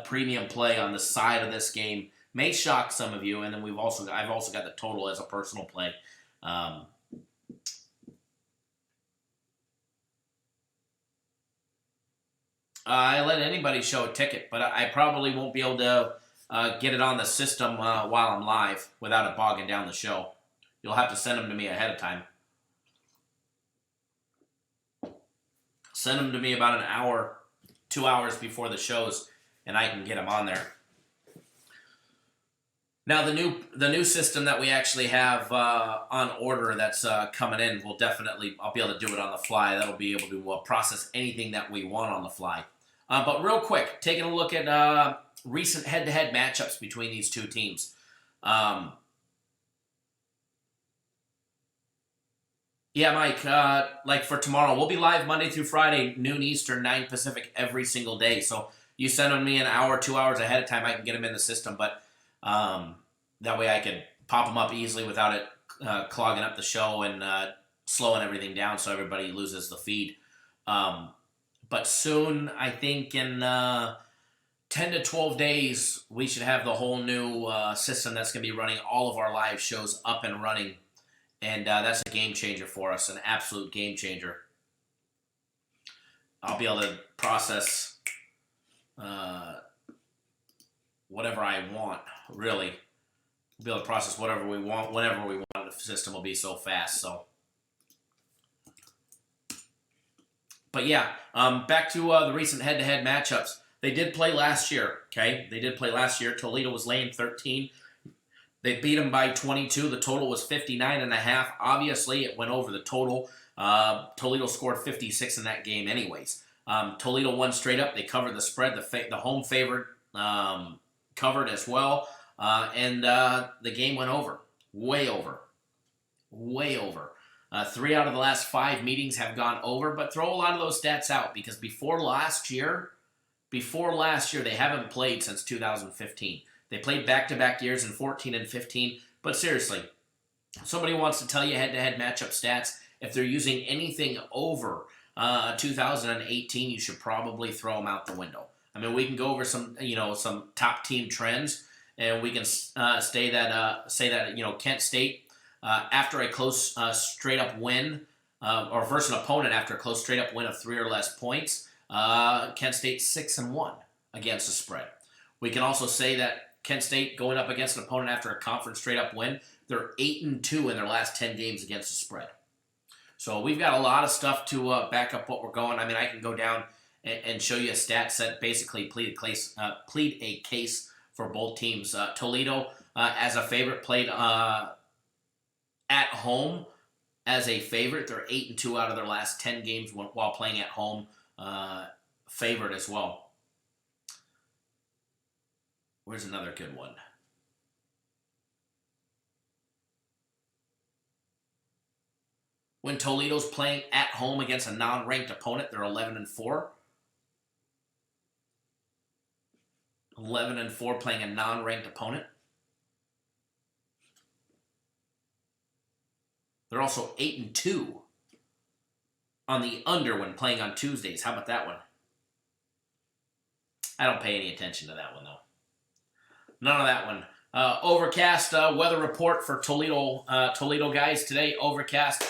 premium play on the side of this game. May shock some of you, and then I've also got the total as a personal play. I let anybody show a ticket, but I probably won't be able to get it on the system while I'm live without it bogging down the show. You'll have to send them to me ahead of time. Send them to me about an hour, 2 hours before the shows, and I can get them on there. Now, the new system that we actually have on order that's coming in, I'll be able to do it on the fly. That'll be able to process anything that we want on the fly. But real quick, taking a look at recent head-to-head matchups between these two teams. Yeah, Mike, like for tomorrow, we'll be live Monday through Friday, noon Eastern, 9 Pacific every single day. So you send them me an hour, 2 hours ahead of time, I can get them in the system. But that way I can pop them up easily without it clogging up the show and slowing everything down so everybody loses the feed. But soon, I think in 10 to 12 days, we should have the whole new system that's going to be running all of our live shows up and running. And that's a game changer for us, an absolute game changer. I'll be able to process whatever I want, really. We'll be able to process whatever we want, whenever we want. The system will be so fast. So, but yeah, back to the recent head-to-head matchups. They did play last year, okay? They did play last year. Toledo was laying 13. They beat them by 22. The total was 59.5. Obviously, it went over the total. Toledo scored 56 in that game anyways. Toledo won straight up. They covered the spread. The home favorite covered as well. And the game went over. Way over. Way over. 3 out of the last 5 meetings have gone over, but throw a lot of those stats out because before last year, they haven't played since 2015. They played back-to-back years in 14 and 15. But seriously, somebody wants to tell you head-to-head matchup stats. If they're using anything over 2018, you should probably throw them out the window. I mean, we can go over some top team trends, and we can say that Kent State after a close straight-up win, or versus an opponent after a close straight-up win of 3 or less points, Kent State 6-1 against the spread. We can also say that Kent State going up against an opponent after a conference straight-up win, they're 8-2 in their last 10 games against the spread. So we've got a lot of stuff to back up what we're going. I mean, I can go down and show you a stat set, basically plead a case for both teams. Toledo, as a favorite, played at home as a favorite. They're 8-2 out of their last 10 games while playing at home, favored as well. Where's another good one? When Toledo's playing at home against a non-ranked opponent, they're 11-4. 11-4 playing a non-ranked opponent. They're also 8-2 on the under when playing on Tuesdays. How about that one? I don't pay any attention to that one, though. None of that one. Overcast weather report for Toledo guys today. Overcast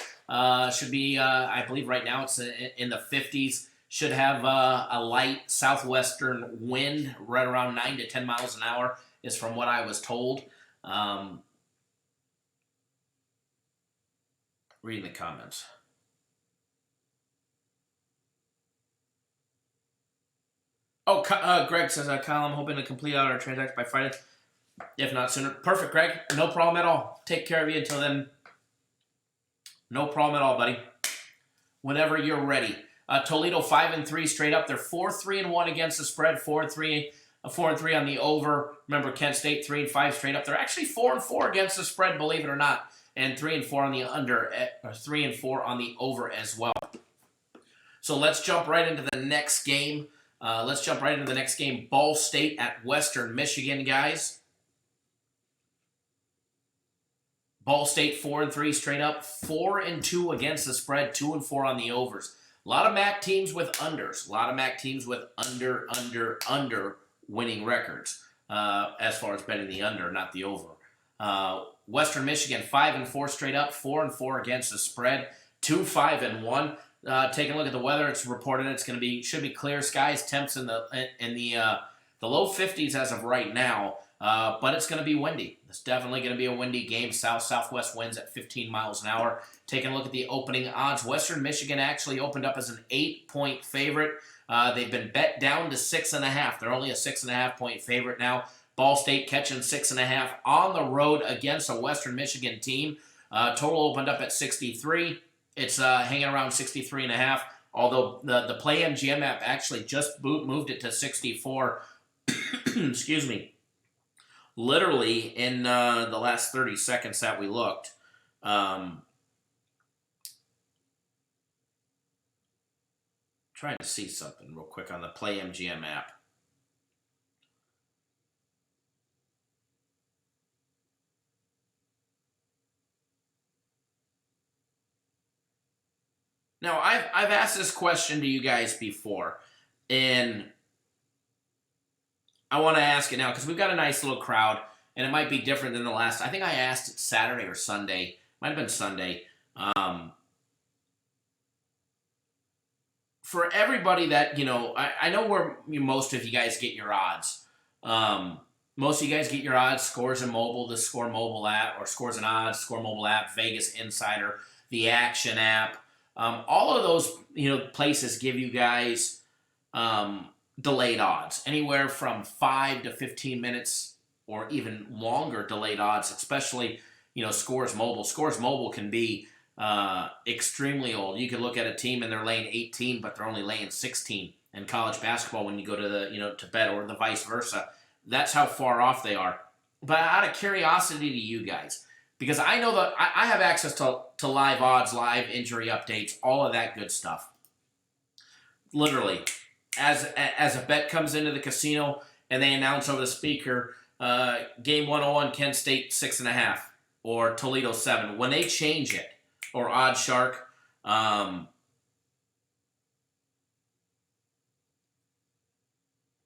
should be, I believe right now it's in the 50s. Should have a light southwestern wind right around 9 to 10 miles an hour is from what I was told. Reading the comments. Oh, Greg says, Kyle, I'm hoping to complete out our transaction by Friday, if not sooner. Perfect, Greg. No problem at all. Take care of you until then. No problem at all, buddy. Whenever you're ready. Toledo 5-3 straight up. They're 4-3-1 against the spread. 4-3 on the over. Remember, Kent State 3-5 straight up. They're actually 4-4 against the spread, believe it or not, and 3-4 on the under, or 3-4 on the over as well. So let's jump right into the next game. Ball State at Western Michigan, guys. Ball State 4-3 straight up, 4-2 against the spread, 2-4 on the overs. A lot of MAC teams with unders. A lot of MAC teams with under winning records as far as betting the under, not the over. Western Michigan 5-4 straight up, 4-4 against the spread, 2-5-1. Taking a look at the weather, it's reported should be clear skies, temps in the low 50s as of right now. But it's going to be windy. It's definitely going to be a windy game. Southwest winds at 15 miles an hour. Taking a look at the opening odds, Western Michigan actually opened up as an 8-point favorite. They've been bet down to 6.5. They're only a 6.5-point favorite now. Ball State catching 6.5 on the road against a Western Michigan team. Total opened up at 63. It's hanging around 63.5. Although the Play MGM app actually just moved it to 64. Excuse me. Literally in the last 30 seconds that we looked. Trying to see something real quick on the Play MGM app. Now, I've asked this question to you guys before, and I want to ask it now because we've got a nice little crowd, and it might be different than the last. I think I asked it Saturday or Sunday. Might have been Sunday. For everybody that, I know where most of you guys get your odds. Most of you guys get your odds, Scores and Mobile, the Score Mobile app, or Scores and Odds, Score Mobile app, Vegas Insider, the Action app. All of those, places give you guys delayed odds, anywhere from 5 to 15 minutes or even longer delayed odds, especially, Scores Mobile. Scores Mobile can be extremely old. You could look at a team and they're laying 18, but they're only laying 16 in college basketball when you go to to bet, or the vice versa. That's how far off they are. But out of curiosity to you guys, because I know that I have access to live odds, live injury updates, all of that good stuff. Literally, as a bet comes into the casino and they announce over the speaker, game 101, Kent State 6.5 or Toledo 7. When they change it, or Odd Shark,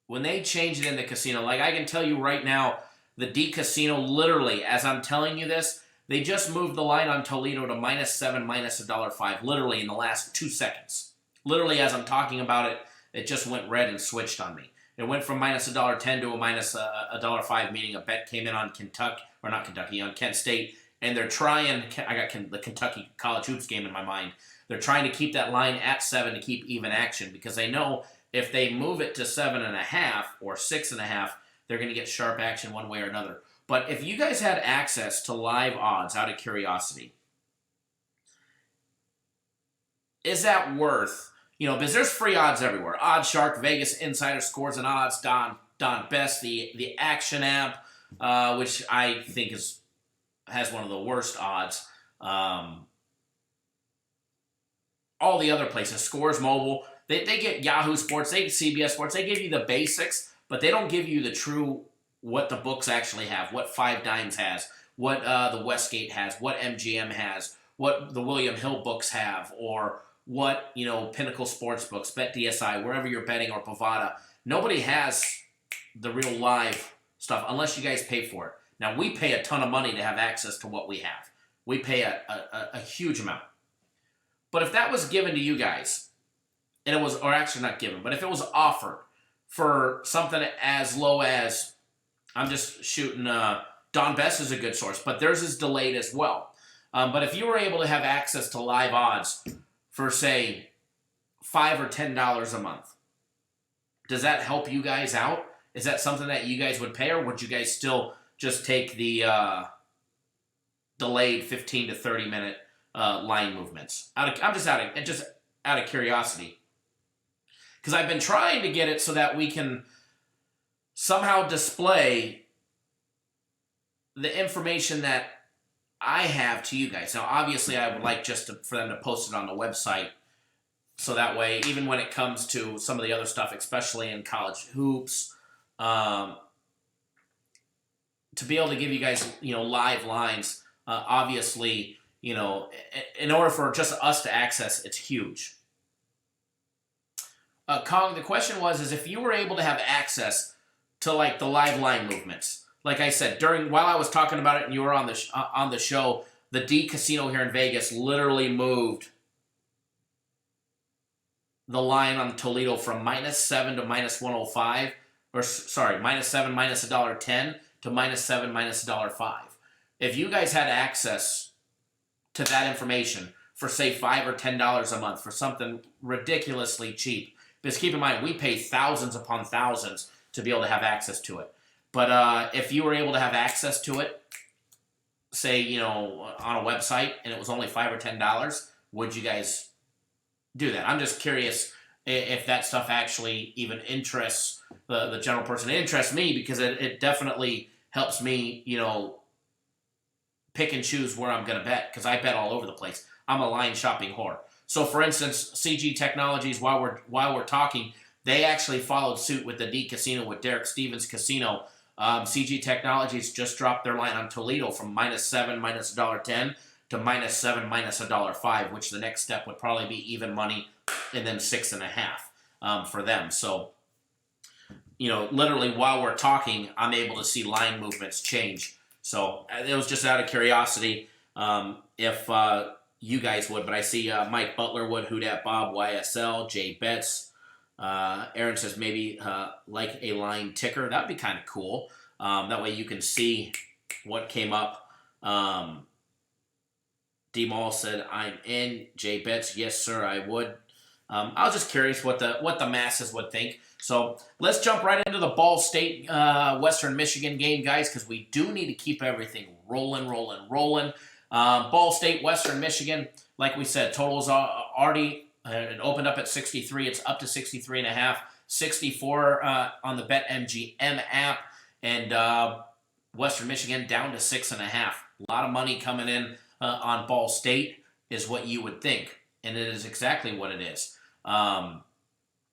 when they change it in the casino, like I can tell you right now, the D Casino, literally, as I'm telling you this, they just moved the line on Toledo to -7, -$1.05, literally in the last 2 seconds. Literally, as I'm talking about it, it just went red and switched on me. It went from -$1.10 to a -$1.05, meaning a bet came in on on Kent State, and they're trying, I got the Kentucky College Hoops game in my mind, they're trying to keep that line at 7 to keep even action, because they know if they move it to 7.5 or 6.5, they're going to get sharp action one way or another. But if you guys had access to live odds, out of curiosity, is that worth, because there's free odds everywhere. Odd Shark, Vegas Insider, Scores and Odds, Don Best, the Action app, which I think has one of the worst odds. All the other places, Scores Mobile, they get Yahoo Sports, they get CBS Sports, they give you the basics, but they don't give you the true, what the books actually have, what Five Dimes has, what the Westgate has, what MGM has, what the William Hill books have, or what, Pinnacle Sports Books, BetDSI, wherever you're betting, or Bovada. Nobody has the real live stuff unless you guys pay for it. Now, we pay a ton of money to have access to what we have. We pay a huge amount. But if that was given to you guys, and it was, or actually not given, but if it was offered for something as low as, I'm just shooting, Don Best is a good source, but theirs is delayed as well. But if you were able to have access to live odds for, say, $5 or $10 a month, does that help you guys out? Is that something that you guys would pay, or would you guys still just take the delayed 15 to 30 minute line movements? I'm just out of curiosity, because I've been trying to get it so that we can somehow display the information that I have to you guys. Now, obviously, I would like for them to post it on the website, so that way, even when it comes to some of the other stuff, especially in college hoops, to be able to give you guys, live lines Obviously, in order for just us to access, it's huge. Kong, the question is if you were able to have access to like the live line movements, like I said, while I was talking about it and you were on the show, the D Casino here in Vegas literally moved the line on Toledo from -7 to -105, or sorry, -7 minus $1.10 to -7 minus $1.05. If you guys had access to that information for say $5 or $10 a month for something ridiculously cheap, because keep in mind we pay thousands upon thousands to be able to have access to it. But if you were able to have access to it, say on a website, and it was only $5 or $10, would you guys do that? I'm just curious if that stuff actually even interests the general person. It interests me because it definitely helps me, pick and choose where I'm going to bet, because I bet all over the place. I'm a line shopping whore. So, for instance, CG Technologies, while we're talking, they actually followed suit with the D Casino with Derek Stevens Casino. CG Technologies just dropped their line on Toledo from -7 minus $1.10 to -7 minus $1.05, which the next step would probably be even money, and then 6.5 for them. So, literally while we're talking, I'm able to see line movements change. So it was just out of curiosity if you guys would. But I see Mike Butler would, Who Dat Bob, YSL, Jay Betts. Aaron says maybe like a line ticker. That'd be kind of cool. That way you can see what came up. D-Mall said, I'm in. Jay Betts, yes, sir, I would. I was just curious what the masses would think. So let's jump right into the Ball State Western Michigan game, guys, because we do need to keep everything rolling. Ball State Western Michigan, like we said, totals already it opened up at 63. It's up to 63.5, 64 on the BetMGM app, and Western Michigan down to 6.5. A lot of money coming in on Ball State is what you would think, and it is exactly what it is.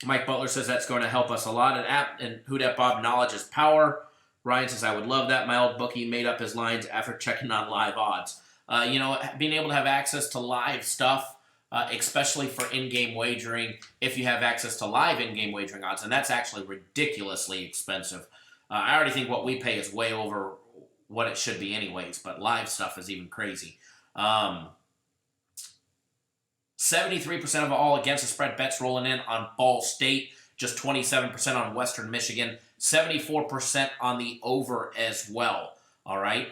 Mike Butler says that's going to help us a lot. And Who Dat Bob, knowledge is power. Ryan says, I would love that. My old bookie made up his lines after checking on live odds. Being able to have access to live stuff, especially for in-game wagering, if you have access to live in-game wagering odds, and that's actually ridiculously expensive. I already think what we pay is way over what it should be anyways, but live stuff is even crazy. 73% of all against the spread bets rolling in on Ball State, just 27% on Western Michigan, 74% on the over as well. All right.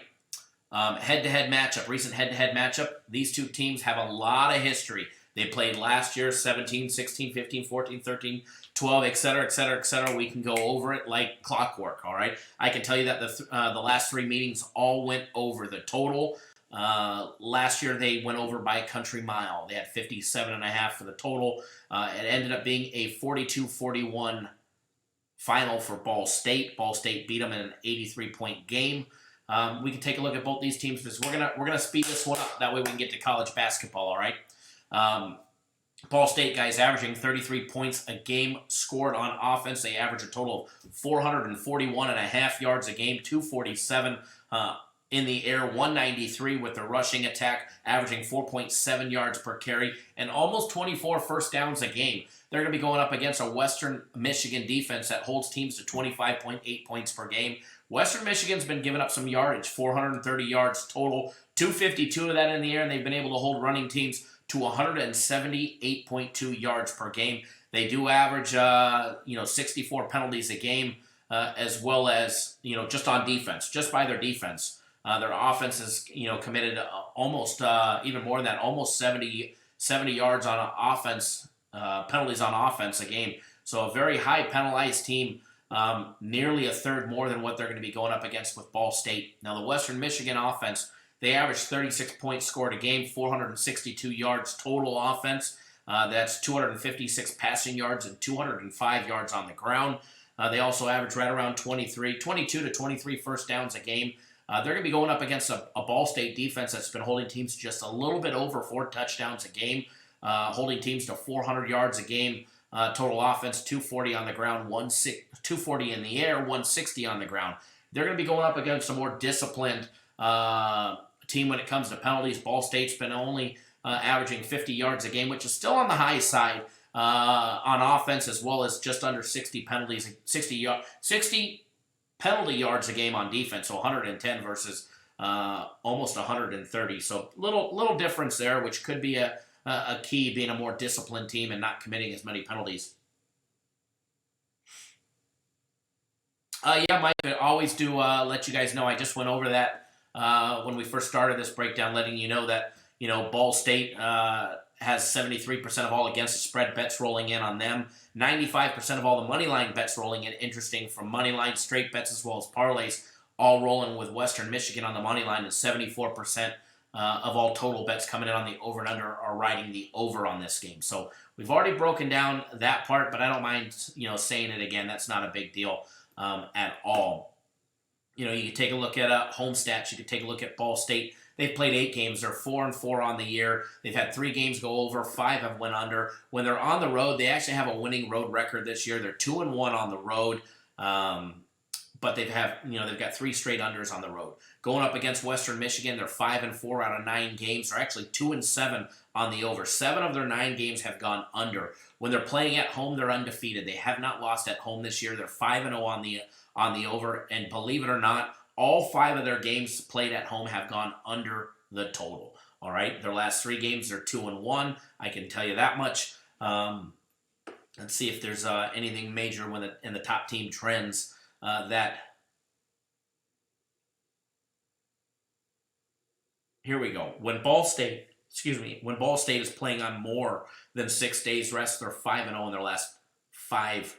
Head-to-head matchup, recent head-to-head matchup. These two teams have a lot of history. They played last year, 17, 16, 15, 14, 13, 12, et cetera, et cetera, et cetera. We can go over it like clockwork, all right? I can tell you that the last three meetings all went over the total. Last year, they went over by a country mile. They had 57.5 for the total. It ended up being a 42-41 final for Ball State. Ball State beat them in an 83-point game. We can take a look at both these teams because we're gonna speed this one up. That way we can get to college basketball. All right. Ball State guys averaging 33 points a game scored on offense. They average a total of 441.5 yards a game, 247 in the air, 193 with the rushing attack, averaging 4.7 yards per carry, and almost 24 first downs a game. They're going to be going up against a Western Michigan defense that holds teams to 25.8 points per game. Western Michigan's been giving up some yardage, 430 yards total, 252 of that in the air, and they've been able to hold running teams to 178.2 yards per game. They do average, 64 penalties a game, as well as, just on defense, just by their defense. Their offense is, committed almost, even more than that, almost 70 yards on offense, penalties on offense a game. So a very high penalized team, nearly a third more than what they're going to be going up against with Ball State. Now, the Western Michigan offense, they average 36 points scored a game, 462 yards total offense. That's 256 passing yards and 205 yards on the ground. They also average right around 22 to 23 first downs a game. They're going to be going up against a Ball State defense that's been holding teams just a little bit over 4 touchdowns a game, holding teams to 400 yards a game. Total offense, 240 on the ground, 240 in the air, 160 on the ground. They're going to be going up against a more disciplined team when it comes to penalties. Ball State's been only averaging 50 yards a game, which is still on the high side on offense, as well as just under 60 penalties, 60 penalty yards a game on defense. So 110 versus almost 130. So little difference there, which could be a key, being a more disciplined team and not committing as many penalties. Yeah, Mike, I always do let you guys know. I just went over that when we first started this breakdown, letting you know that, Ball State has 73% of all against the spread bets rolling in on them. 95% of all the money line bets rolling in, interesting, from money line, straight bets, as well as parlays, all rolling with Western Michigan on the money line, and 74% of all total bets coming in on the over and under are riding the over on this game. So we've already broken down that part, but I don't mind, saying it again. That's not a big deal at all. You can take a look at home stats. You could take a look at Ball State. They've played 8 games. They're 4-4 on the year. They've had 3 games go over. 5 have went under. When they're on the road, they actually have a winning road record this year. They're 2-1 on the road, but they've got 3 straight unders on the road. Going up against Western Michigan, they're 5-4 out of 9 games. They're actually 2-7 on the over. 7 of their 9 games have gone under. When they're playing at home, they're undefeated. They have not lost at home this year. They're 5-0 on the over, and believe it or not, all 5 of their games played at home have gone under the total. All right, their last 3 games, they're 2-1. I can tell you that much. Let's see if there's anything major in the top team trends that. Here we go. When Ball State is playing on more than 6 days rest, they're 5-0 in their last 5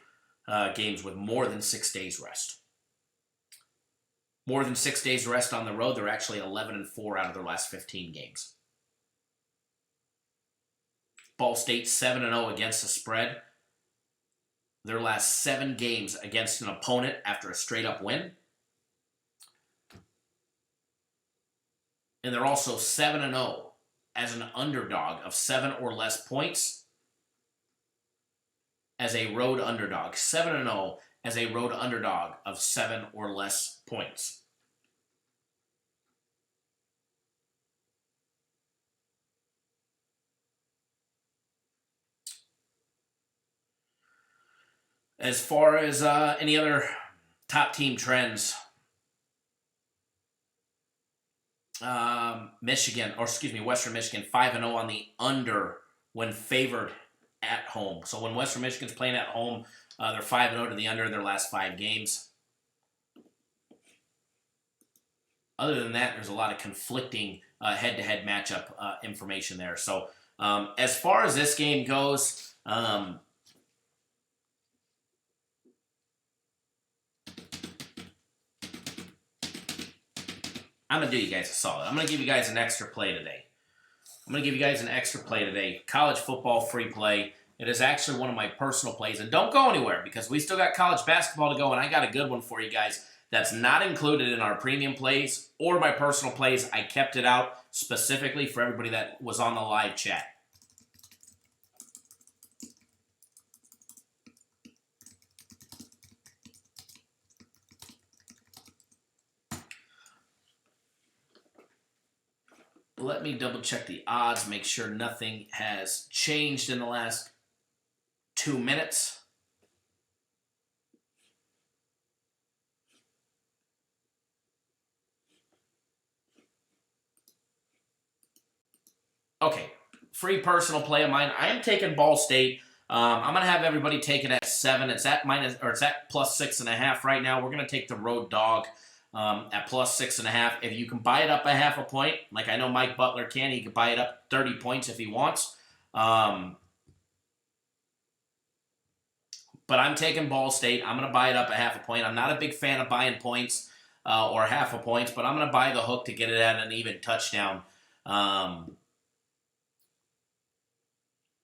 games with more than 6 days rest. More than 6 days rest on the road, they're actually 11-4 out of their last 15 games. Ball State 7-0 against the spread. Their last 7 games against an opponent after a straight-up win. And they're also 7-0 as an underdog of 7 or less points as a road underdog. 7-0 as a road underdog of 7 or less points. As far as any other top team trends, Western Michigan 5-0 on the under when favored at home. So when Western Michigan's playing at home, they're 5-0 to the under in their last 5 games. Other than that, there's a lot of conflicting head-to-head matchup information there. So as far as this game goes, I'm going to do you guys a solid. I'm going to give you guys an extra play today. College football free play. It is actually one of my personal plays. And don't go anywhere, because we still got college basketball to go, and I got a good one for you guys that's not included in our premium plays or my personal plays. I kept it out specifically for everybody that was on the live chat. Let me double check the odds, make sure nothing has changed in the last 2 minutes. Okay, free personal play of mine. I am taking Ball State. I'm going to have everybody take it at 7. It's at plus 6.5 right now. We're going to take the road dog at plus 6.5. If you can buy it up a half a point, like I know Mike Butler can, he can buy it up 30 points if he wants. But I'm taking Ball State. I'm going to buy it up a half a point. I'm not a big fan of buying points or half a point, but I'm going to buy the hook to get it at an even touchdown.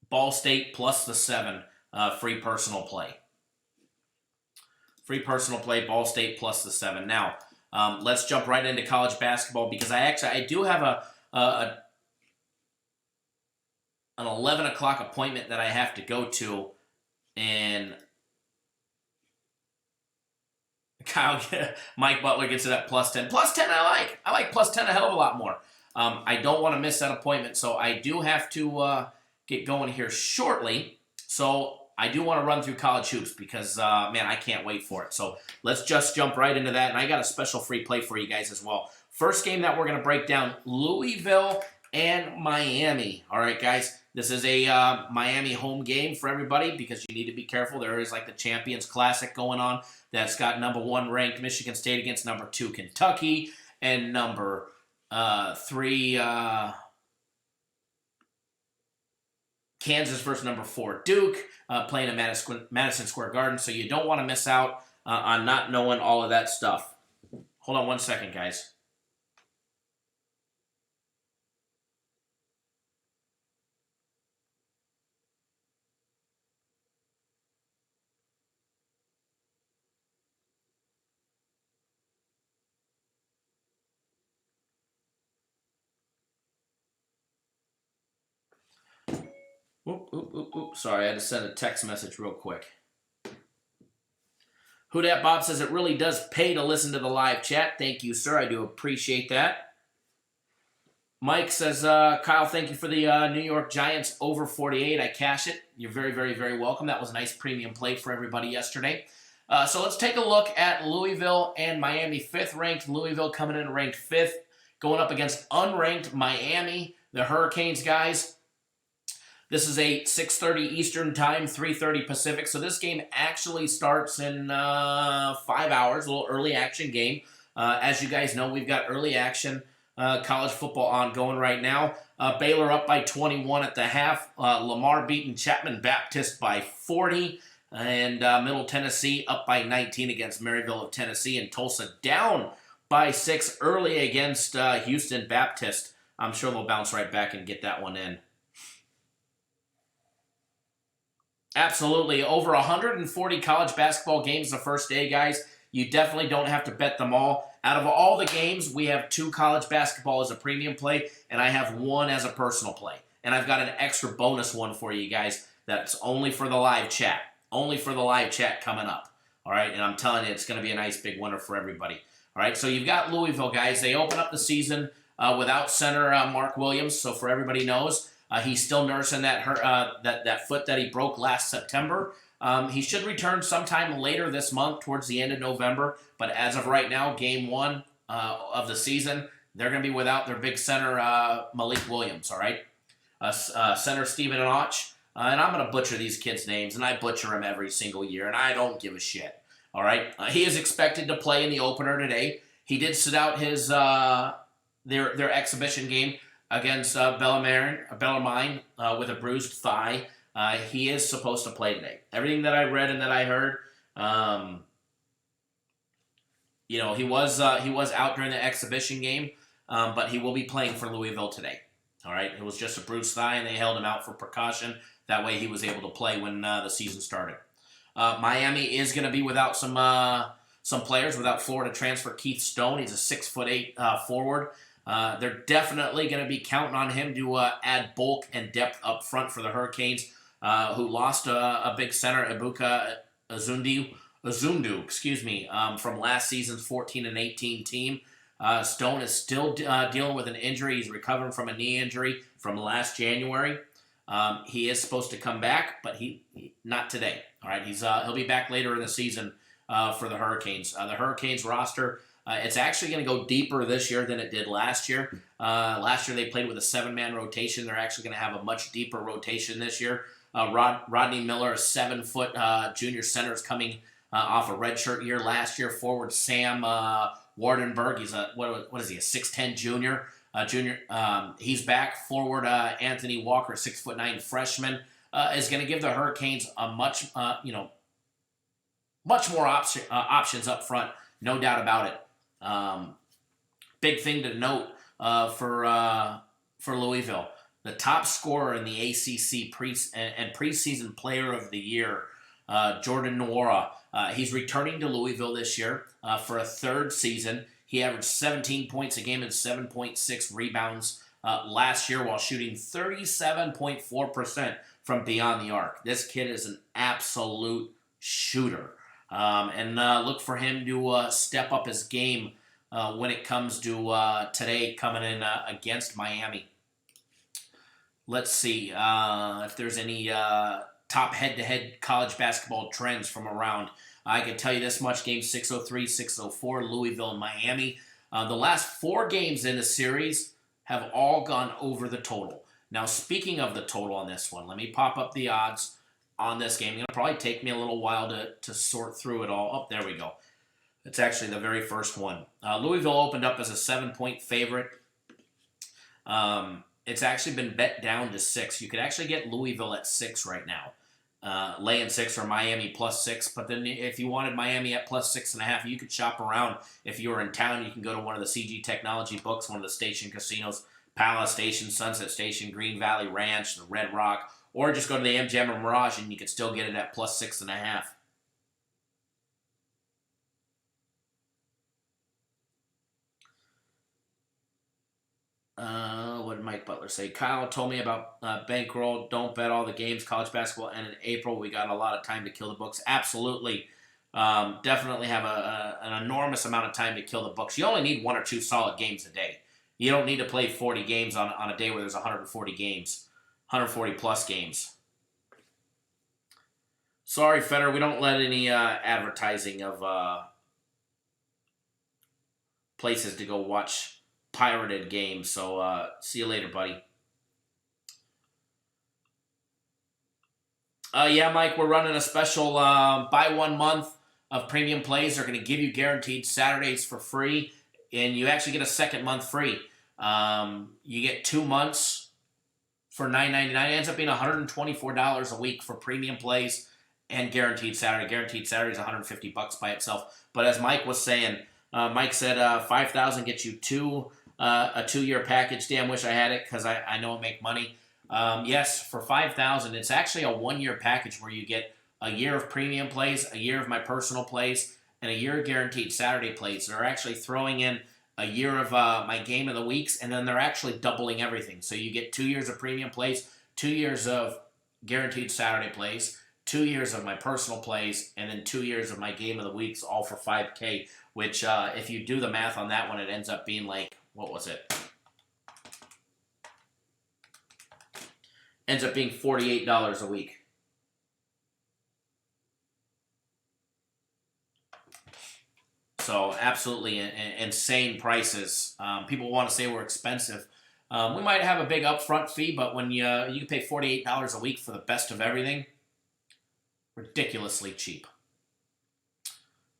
Ball State plus the 7, free personal play. Free personal play, Ball State plus the 7. Now, let's jump right into college basketball, because I do have an 11 o'clock appointment that I have to go to, and Mike Butler gets it at plus 10. Plus 10 I like plus 10 a hell of a lot more. I don't want to miss that appointment, so I do have to get going here shortly. So I do want to run through college hoops because, man, I can't wait for it. So let's just jump right into that, and I got a special free play for you guys as well. First game that we're going to break down, Louisville and Miami. All right, guys, this is a Miami home game for everybody because you need to be careful. There is like the Champions Classic going on that's got number 1 ranked Michigan State against number 2 Kentucky and number 3 Kansas versus number 4 Duke playing at Madison Square Garden. So you don't want to miss out on not knowing all of that stuff. Hold on one second, guys. Sorry, I had to send a text message real quick. Who Dat Bob says it really does pay to listen to the live chat. Thank you, sir. I do appreciate that. Mike says, Kyle, thank you for the New York Giants over 48. I cash it. You're very, very, very welcome. That was a nice premium play for everybody yesterday. So let's take a look at Louisville and Miami. 5th ranked Louisville coming in ranked 5th, going up against unranked Miami. The Hurricanes, guys. This is a 6:30 Eastern time, 3:30 Pacific. So this game actually starts in 5 hours, a little early action game. As you guys know, we've got early action college football ongoing right now. Baylor up by 21 at the half. Lamar beating Chapman Baptist by 40. And Middle Tennessee up by 19 against Maryville of Tennessee. And Tulsa down by 6 early against Houston Baptist. I'm sure they'll bounce right back and get that one in. Absolutely. Over 140 college basketball games the first day, guys. You definitely don't have to bet them all. Out of all the games, we have 2 college basketball as a premium play, and I have 1 as a personal play. And I've got an extra bonus one for you guys that's only for the live chat. Only for the live chat coming up. All right, and I'm telling you, it's going to be a nice big winner for everybody. All right, so you've got Louisville, guys. They open up the season without center Mark Williams, so for everybody knows, he's still nursing that foot that he broke last September. He should return sometime later this month, towards the end of November. But as of right now, game 1 of the season, they're going to be without their big center, Malik Williams, all right? Center Stephen Notch. And I'm going to butcher these kids' names, and I butcher them every single year, and I don't give a shit, all right? He is expected to play in the opener today. He did sit out his their exhibition game against Bellarmine with a bruised thigh. He is supposed to play today. Everything that I read and that I heard, he was out during the exhibition game, but he will be playing for Louisville today. All right, it was just a bruised thigh, and they held him out for precaution. That way, he was able to play when the season started. Miami is going to be without some players, without Florida transfer Keith Stone. He's a 6'8" forward. They're definitely going to be counting on him to add bulk and depth up front for the Hurricanes, who lost a big center, Ibuka Azundu, from last season's 14-18 team. Stone is still dealing with an injury. He's recovering from a knee injury from last January. He is supposed to come back, but he not today. All right, he'll be back later in the season for the Hurricanes. The Hurricanes roster. It's actually going to go deeper this year than it did last year. Last year they played with a 7-man rotation. They're actually going to have a much deeper rotation this year. Rodney Miller, a 7-foot junior center, is coming off a redshirt year last year. Forward Sam Wardenberg, he's a 6'10" junior. He's back. Forward Anthony Walker, 6'9" freshman, is going to give the Hurricanes a much more options up front, no doubt about it. Big thing to note for Louisville, the top scorer in the ACC preseason player of the year, Jordan Nwora. He's returning to Louisville this year for a 3rd season. He averaged 17 points a game and 7.6 rebounds last year while shooting 37.4% from beyond the arc. This kid is an absolute shooter. And look for him to step up his game when it comes to today coming in against Miami. Let's see if there's any top head-to-head college basketball trends from around. I can tell you this much: game 603, 604, Louisville and Miami. The last 4 games in the series have all gone over the total. Now, speaking of the total on this one, let me pop up the odds on this game. It'll probably take me a little while to sort through it all. Oh, there we go. It's actually the very first one. Louisville opened up as a 7-point favorite. It's actually been bet down to 6. You could actually get Louisville at 6 right now. Laying 6 or Miami plus 6. But then if you wanted Miami at plus 6.5, you could shop around. If you were in town, you can go to one of the CG Technology books, one of the station casinos, Palace Station, Sunset Station, Green Valley Ranch, the Red Rock, or just go to the MGM or Mirage and you could still get it at plus 6.5. What did Mike Butler say? Kyle told me about bankroll. Don't bet all the games. College basketball end in April. We got a lot of time to kill the books. Absolutely. Definitely have an enormous amount of time to kill the books. You only need 1 or 2 solid games a day. You don't need to play 40 games on a day where there's 140 games. 140 plus games. Sorry, Federer, we don't let any advertising of places to go watch pirated games. So see you later, buddy. Yeah, Mike, we're running a special buy 1 month of premium plays. They're going to give you guaranteed Saturdays for free, and you actually get a second month free. You get 2 months for $9.99. It ends up being $124 a week for premium plays and guaranteed Saturday. Guaranteed Saturday is $150 by itself. But as Mike was saying, Mike said $5,000 gets you a 2-year package. Damn, wish I had it because I know I make money. Yes, for $5,000, it's actually a 1-year package where you get a year of premium plays, a year of my personal plays, and a year of guaranteed Saturday plays. They're actually throwing in a year of my game of the weeks, and then they're actually doubling everything. So you get 2 years of premium plays, 2 years of guaranteed Saturday plays, 2 years of my personal plays, and then 2 years of my game of the weeks, all for $5K, which if you do the math on that one, it ends up being like, what was it? Ends up being $48 a week. So absolutely insane prices. People want to say we're expensive. We might have a big upfront fee, but when you can pay $48 a week for the best of everything, ridiculously cheap.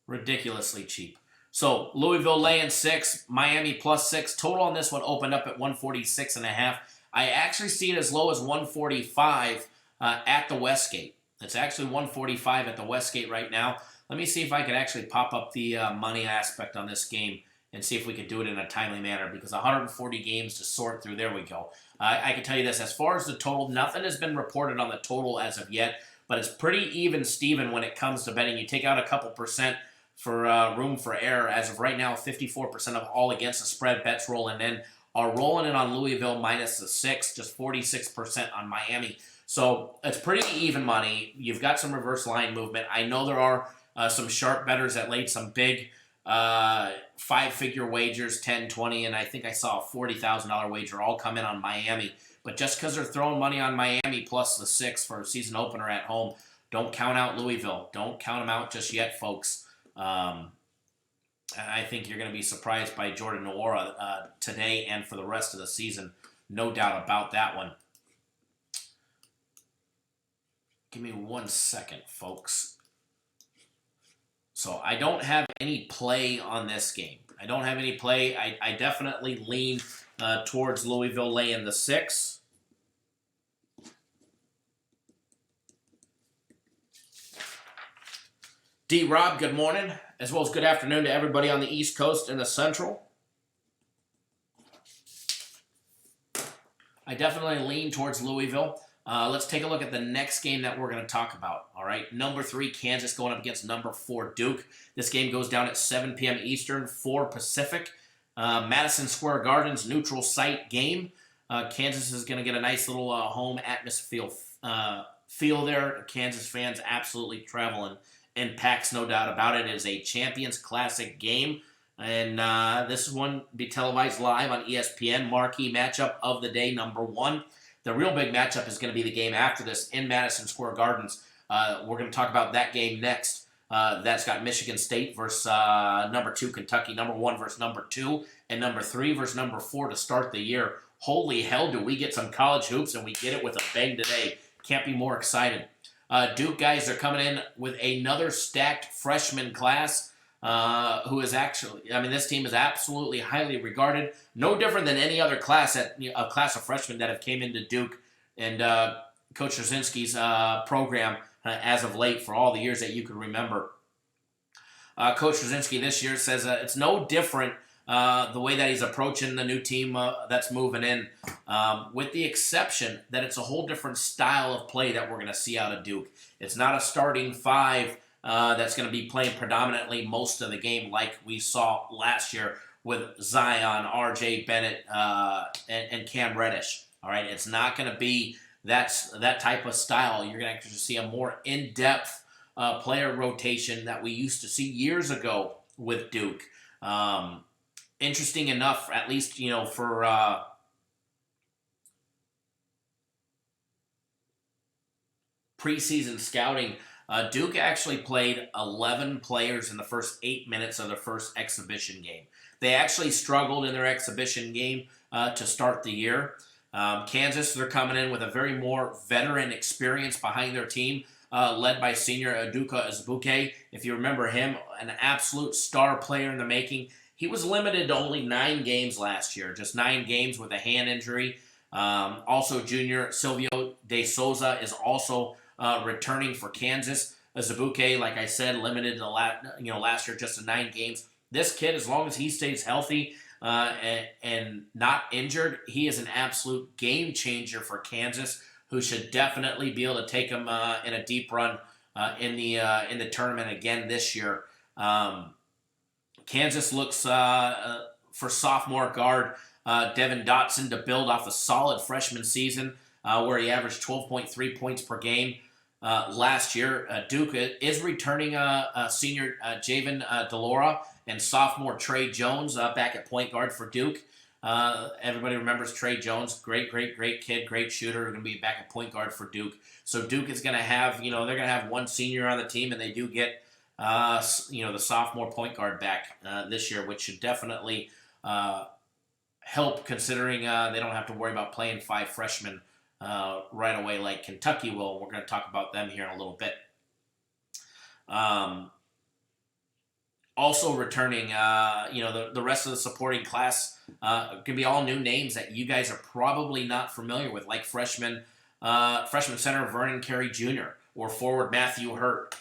Ridiculously cheap. So Louisville laying 6, Miami plus 6. Total on this one opened up at 146.5. I actually see it as low as 145 at the Westgate. It's actually 145 at the Westgate right now. Let me see if I could actually pop up the money aspect on this game and see if we could do it in a timely manner, because 140 games to sort through. There we go. I can tell you this. As far as the total, nothing has been reported on the total as of yet, but it's pretty even Steven when it comes to betting. You take out a couple percent for room for error. As of right now, 54% of all against the spread bets rolling in are rolling in on Louisville minus the 6, just 46% on Miami. So it's pretty even money. You've got some reverse line movement. I know there are some sharp bettors that laid some big 5-figure wagers, 10, 20, and I think I saw a $40,000 wager all come in on Miami. But just because they're throwing money on Miami plus the 6 for a season opener at home, don't count out Louisville. Don't count them out just yet, folks. I think you're going to be surprised by Jordan Nwora today and for the rest of the season. No doubt about that one. Give me 1 second, folks. So I don't have any play on this game. I don't have any play. I definitely lean towards Louisville laying the 6. D-Rob, good morning, as well as good afternoon to everybody on the East Coast and the Central. I definitely lean towards Louisville. Let's take a look at the next game that we're going to talk about. All right, number 3, Kansas going up against number 4, Duke. This game goes down at 7 p.m. Eastern, 4 Pacific. Madison Square Garden's neutral site game. Kansas is going to get a nice little home atmosphere feel there. Kansas fans absolutely traveling in packs, no doubt about it. It is a Champions Classic game. And this one be televised live on ESPN. Marquee matchup of the day, number 1. The real big matchup is going to be the game after this in Madison Square Gardens. We're going to talk about that game next. That's got Michigan State versus number 2 Kentucky, number 1 versus number 2, and number 3 versus number 4 to start the year. Holy hell, do we get some college hoops, and we get it with a bang today. Can't be more excited. Duke guys are coming in with another stacked freshman class who is actually, this team is absolutely highly regarded. No different than any other class a class of freshmen that have came into Duke and Coach Straczynski's program as of late for all the years that you can remember. Coach Straczynski this year says it's no different the way that he's approaching the new team that's moving in, with the exception that it's a whole different style of play that we're going to see out of Duke. It's not a starting 5 that's going to be playing predominantly most of the game like we saw last year with Zion, R.J. Bennett, and Cam Reddish. All right, it's not going to be that type of style. You're going to actually see a more in-depth player rotation that we used to see years ago with Duke. Interesting enough, at least, for preseason scouting, Duke actually played 11 players in the first 8 minutes of their first exhibition game. They actually struggled in their exhibition game to start the year. Kansas, they're coming in with a very more veteran experience behind their team, led by senior Udoka Azubuike. If you remember him, an absolute star player in the making. He was limited to only 9 games last year, just 9 games with a hand injury. Also, junior Silvio De Souza is also returning for Kansas. Azubuike, like I said, limited to last year just to 9 games. This kid, as long as he stays healthy and not injured, he is an absolute game changer for Kansas, who should definitely be able to take him in a deep run in the tournament again this year. Kansas looks for sophomore guard Devin Dotson to build off a solid freshman season where he averaged 12.3 points per game last year. Duke is returning senior Javen DeLaura and sophomore Trey Jones back at point guard for Duke. Everybody remembers Trey Jones. Great kid, great shooter. Going to be back at point guard for Duke. So Duke is going to have, they're going to have one senior on the team, and they do get the sophomore point guard back this year, which should definitely help, considering they don't have to worry about playing 5 freshmen right away like Kentucky will. We're going to talk about them here in a little bit. Also returning, the rest of the supporting class can be all new names that you guys are probably not familiar with, like freshman center Vernon Carey Jr. or forward Matthew Hurt.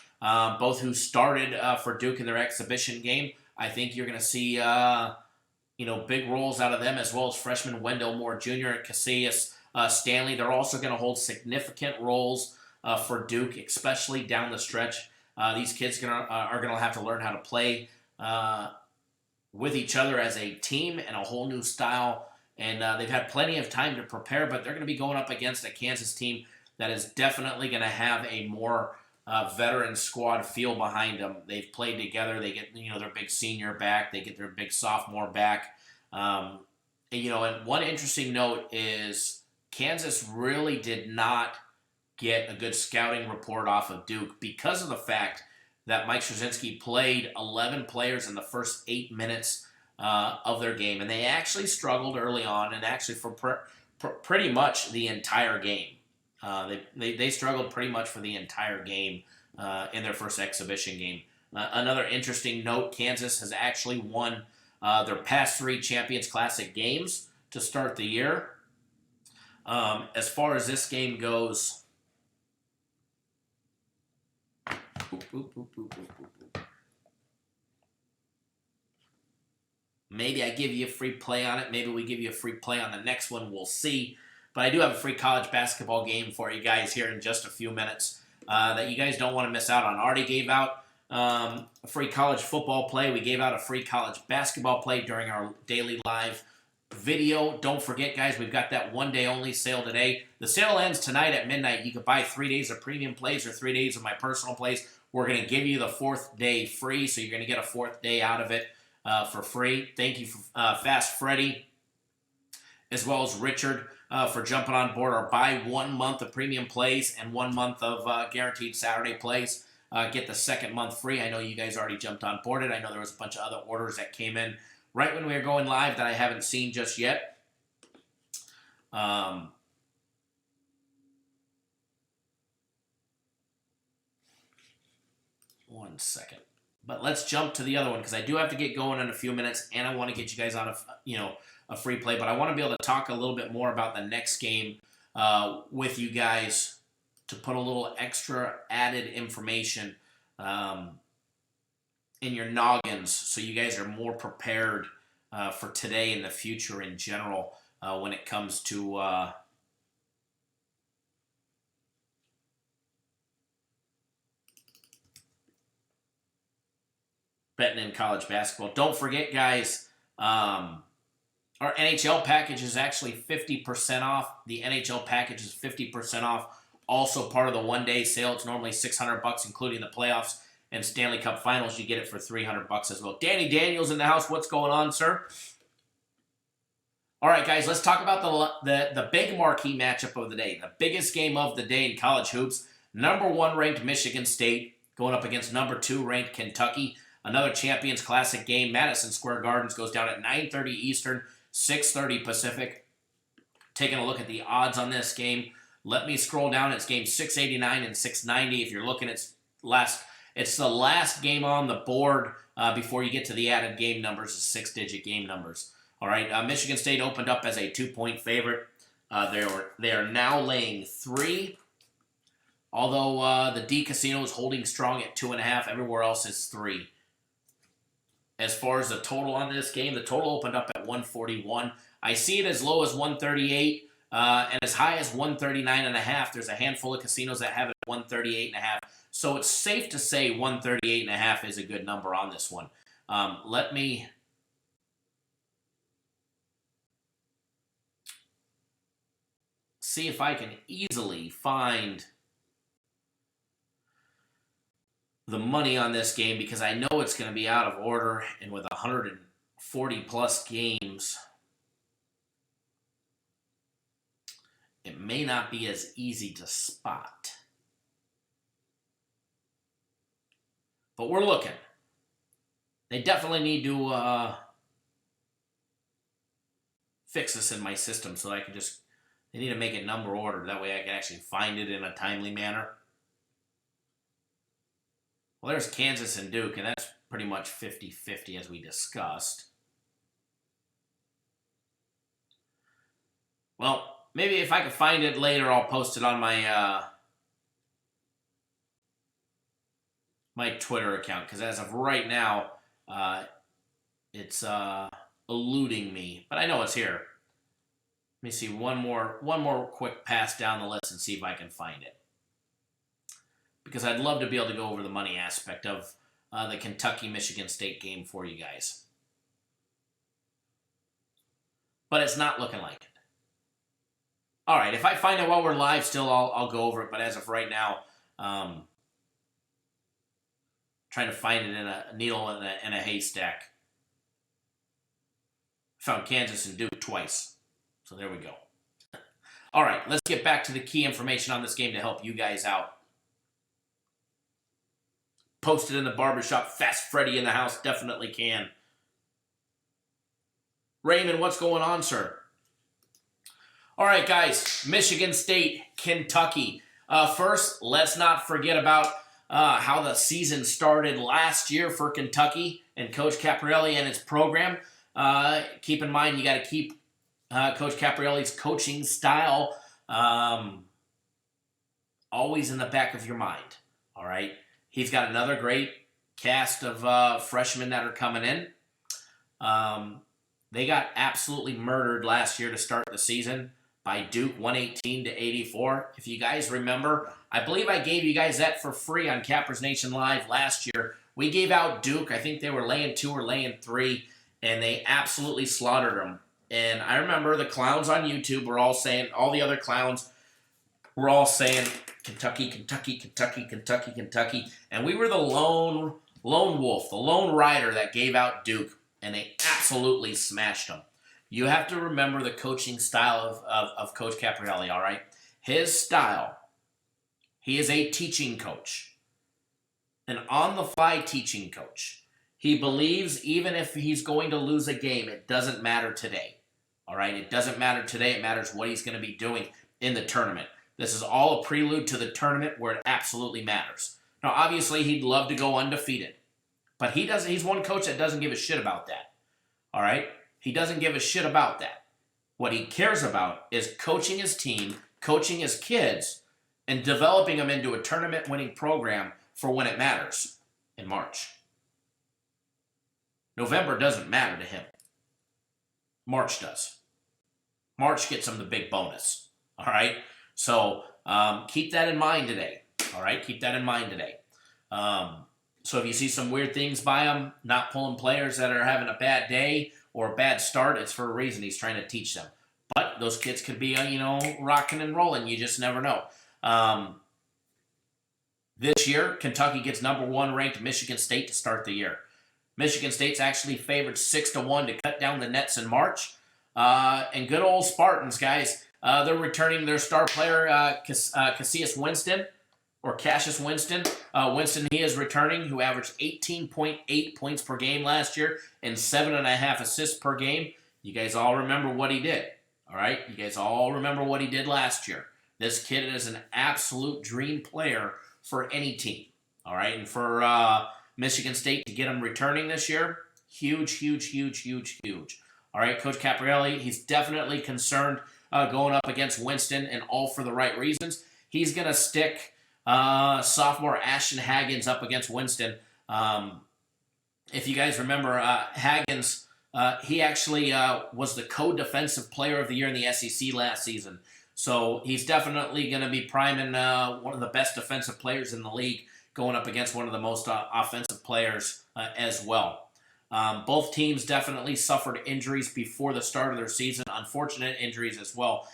Both who started for Duke in their exhibition game. I think you're going to see, big roles out of them, as well as freshman Wendell Moore Jr. and Cassius Stanley. They're also going to hold significant roles for Duke, especially down the stretch. These kids are going to have to learn how to play with each other as a team and a whole new style. And they've had plenty of time to prepare, but they're going to be going up against a Kansas team that is definitely going to have a more veteran squad feel behind them. They've played together. They get their big senior back. They get their big sophomore back. And one interesting note is Kansas really did not get a good scouting report off of Duke because of the fact that Mike Straczynski played 11 players in the first 8 minutes of their game, and they actually struggled early on, and actually for pretty much the entire game. They struggled pretty much for the entire game in their first exhibition game. Another interesting note, Kansas has actually won their past 3 Champions Classic games to start the year. As far as this game goes, maybe I give you a free play on it. Maybe we give you a free play on the next one. We'll see. But I do have a free college basketball game for you guys here in just a few minutes that you guys don't want to miss out on. I already gave out a free college football play. We gave out a free college basketball play during our daily live video. Don't forget, guys, we've got that one-day-only sale today. The sale ends tonight at midnight. You can buy 3 days of premium plays or 3 days of my personal plays. We're going to give you the 4th day free, so you're going to get a 4th day out of it. for free. Thank you, Fast Freddy, as well as Richard, for jumping on board or buy 1 month of premium plays and 1 month of guaranteed Saturday plays. Get the second month free. I know you guys already jumped on board it. I know there was a bunch of other orders that came in right when we were going live that I haven't seen just yet. 1 second. But let's jump to the other one because I do have to get going in a few minutes, and I want to get you guys on a free play. But I want to be able to talk a little bit more about the next game with you guys to put a little extra added information in your noggins so you guys are more prepared for today and the future in general when it comes to betting in college basketball. Don't forget, guys, our NHL package is actually 50% off. The NHL package is 50% off. Also part of the one-day sale. It's normally $600, including the playoffs and Stanley Cup Finals. You get it for $300 as well. Danny Daniels in the house. What's going on, sir? All right, guys, let's talk about the big marquee matchup of the day. The biggest game of the day in college hoops. Number 1 ranked Michigan State going up against number 2 ranked Kentucky. Another Champions Classic game. Madison Square Gardens goes down at 9:30 Eastern, 6:30 Pacific. Taking a look at the odds on this game. Let me scroll down. It's game 689 and 690. If you're looking, it's the last game on the board before you get to the added game numbers, the 6-digit game numbers. All right, Michigan State opened up as a 2-point favorite. They are now laying 3. Although the D Casino is holding strong at 2.5, everywhere else is 3. As far as the total on this game, the total opened up at 141. I see it as low as 138 and as high as 139.5. There's a handful of casinos that have it at 138.5. So it's safe to say 138.5 is a good number on this one. Let me see if I can easily find the money on this game because I know it's going to be out of order, and with 140 plus games, it may not be as easy to spot. But we're looking. They definitely need to fix this in my system so that I can they need to make it number order. That way I can actually find it in a timely manner. Well, there's Kansas and Duke, and that's pretty much 50-50 as we discussed. Well, maybe if I can find it later, I'll post it on my my Twitter account, because as of right now, it's eluding me. But I know it's here. Let me see one more quick pass down the list and see if I can find it. Because I'd love to be able to go over the money aspect of the Kentucky-Michigan State game for you guys. But it's not looking like it. All right, if I find it while we're live still, I'll go over it. But as of right now, trying to find it in a needle in a haystack. Found Kansas and Duke twice. So there we go. All right, let's get back to the key information on this game to help you guys out. Posted in the barbershop. Fast Freddy in the house. Definitely can. Raymond, what's going on, sir? All right, guys. Michigan State, Kentucky. First, let's not forget about how the season started last year for Kentucky and Coach Caprielli and his program. Keep in mind, you got to keep Coach Caprielli's coaching style always in the back of your mind. All right. He's got another great cast of freshmen that are coming in. They got absolutely murdered last year to start the season by Duke, 118-84. If you guys remember, I believe I gave you guys that for free on Cappers Nation Live last year. We gave out Duke. I think they were laying 2 or laying 3, and they absolutely slaughtered them. And I remember the clowns on YouTube were all saying, all the other clowns were all saying, Kentucky, Kentucky, Kentucky, Kentucky, Kentucky. And we were the lone wolf, the lone rider that gave out Duke. and they absolutely smashed them. You have to remember the coaching style of Coach Caprielli, all right? His style, he is a teaching coach, an on-the-fly teaching coach. He believes even if he's going to lose a game, it doesn't matter today, all right? It doesn't matter today. It matters what he's going to be doing in the tournament. This is all a prelude to the tournament where it absolutely matters. Now, obviously, he'd love to go undefeated, but he's one coach that doesn't give a shit about that, all right? He doesn't give a shit about that. What he cares about is coaching his team, coaching his kids, and developing them into a tournament-winning program for when it matters in March. November doesn't matter to him. March does. March gets him the big bonus. All right? So keep that in mind today. All right? Keep that in mind today. So if you see some weird things by him, not pulling players that are having a bad day or a bad start, it's for a reason. He's trying to teach them. But those kids could be, rocking and rolling. You just never know. This year, Kentucky gets number 1 ranked Michigan State to start the year. Michigan State's actually favored 6-1 to cut down the nets in March. And good old Spartans, guys. They're returning their star player, Cassius Winston, or Cassius Winston. Winston, he is returning, who averaged 18.8 points per game last year and 7.5 assists per game. You guys all remember what he did, all right? You guys all remember what he did last year. This kid is an absolute dream player for any team, all right? And for Michigan State to get him returning this year, huge, huge, huge, huge, huge. All right, Coach Caprielli, he's definitely concerned going up against Winston, and all for the right reasons. He's going to stick sophomore Ashton Haggins up against Winston. If you guys remember, Haggins, he actually was the co-defensive player of the year in the SEC last season. So he's definitely going to be priming one of the best defensive players in the league going up against one of the most offensive players as well. Both teams definitely suffered injuries before the start of their season, unfortunate injuries as well.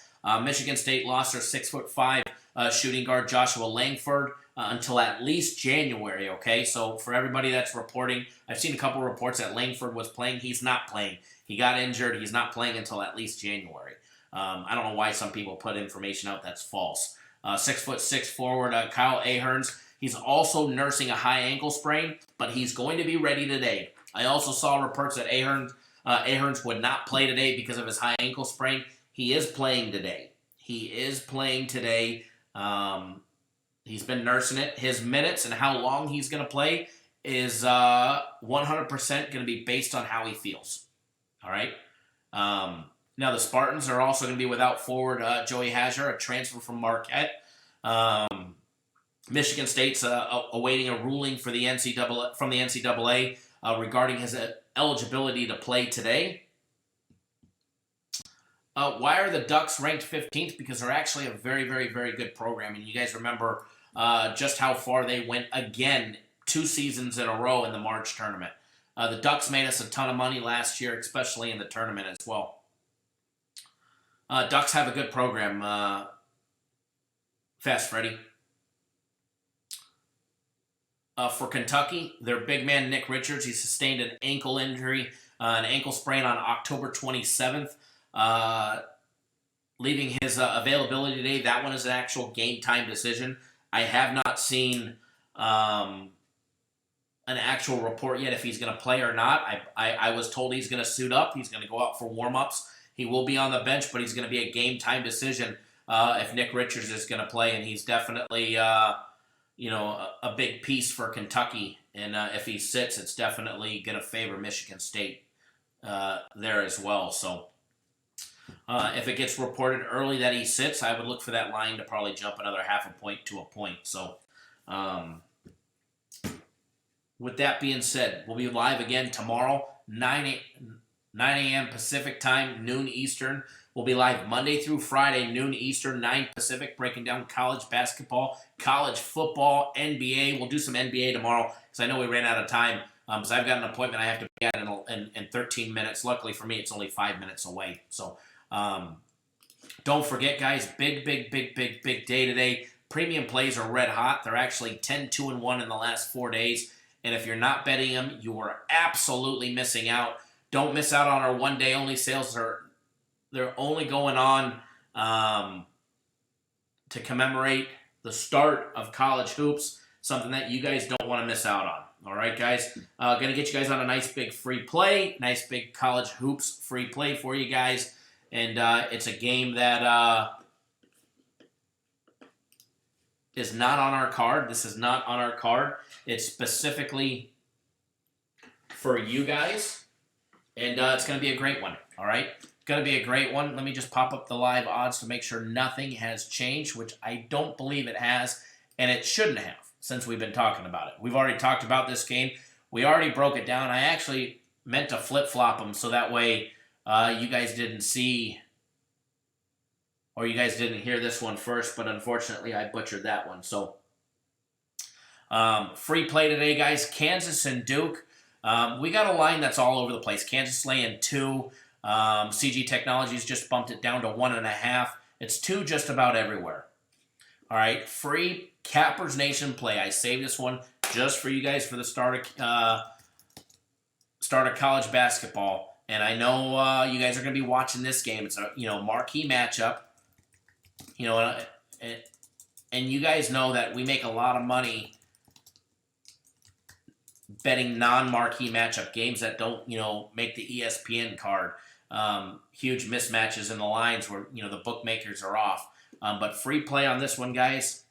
Michigan State lost their 6'5" shooting guard Joshua Langford until at least January, okay? So for everybody that's reporting, I've seen a couple reports that Langford was playing. He's not playing. He got injured. He's not playing until at least January. I don't know why some people put information out that's false. 6'6" forward Kyle Ahrens. He's also nursing a high ankle sprain, but he's going to be ready today. I also saw reports that Ahrens would not play today because of his high ankle sprain. He is playing today. He's been nursing it. His minutes and how long he's going to play is 100% going to be based on how he feels. All right? Now, the Spartans are also going to be without forward Joey Hazard, a transfer from Marquette. Michigan State's awaiting a ruling from the NCAA regarding his eligibility to play today. Why are the Ducks ranked 15th? Because they're actually a very, very, very good program. And you guys remember just how far they went again 2 seasons in a row in the March tournament. The Ducks made us a ton of money last year, especially in the tournament as well. Ducks have a good program. Fast Freddy. For Kentucky, their big man Nick Richards, he sustained an ankle injury, an ankle sprain on October 27th, leaving his availability today. That one is an actual game time decision. I have not seen an actual report yet if he's going to play or not. I was told he's going to suit up. He's going to go out for warm-ups. He will be on the bench, but he's going to be a game time decision if Nick Richards is going to play, and he's definitely a big piece for Kentucky. And if he sits, it's definitely going to favor Michigan State there as well. So if it gets reported early that he sits, I would look for that line to probably jump another half a point to a point. So with that being said, we'll be live again tomorrow, 9 a.m. Pacific time, noon Eastern. We'll be live Monday through Friday, noon Eastern, 9 Pacific, breaking down college basketball, college football, NBA. We'll do some NBA tomorrow because I know we ran out of time. Because I've got an appointment I have to be at in 13 minutes. Luckily for me, it's only 5 minutes away. So don't forget, guys, big day today. Premium plays are red hot. They're actually 10-2-1 in the last 4 days. And if you're not betting them, you are absolutely missing out. Don't miss out on our one-day only sales. They're only going on to commemorate the start of college hoops, something that you guys don't want to miss out on. All right, guys. Going to get you guys on a nice big free play, nice big college hoops free play for you guys. And it's a game that is not on our card. This is not on our card. It's specifically for you guys. And it's going to be a great one. All right. Going to be a great one. Let me just pop up the live odds to make sure nothing has changed, which I don't believe it has, and it shouldn't have since we've been talking about it. We've already talked about this game. We already broke it down. I actually meant to flip-flop them so that way you guys didn't see or you guys didn't hear this one first, but unfortunately I butchered that one. So free play today, guys. Kansas and Duke. We got a line that's all over the place. Kansas laying 2. CG Technologies just bumped it down to 1.5. It's 2 just about everywhere. All right, free Cappers Nation play. I saved this one just for you guys for the start of college basketball. And I know you guys are going to be watching this game. It's a marquee matchup. And you guys know that we make a lot of money betting non-marquee matchup games that don't make the ESPN card. Huge mismatches in the lines where the bookmakers are off. But free play on this one, guys.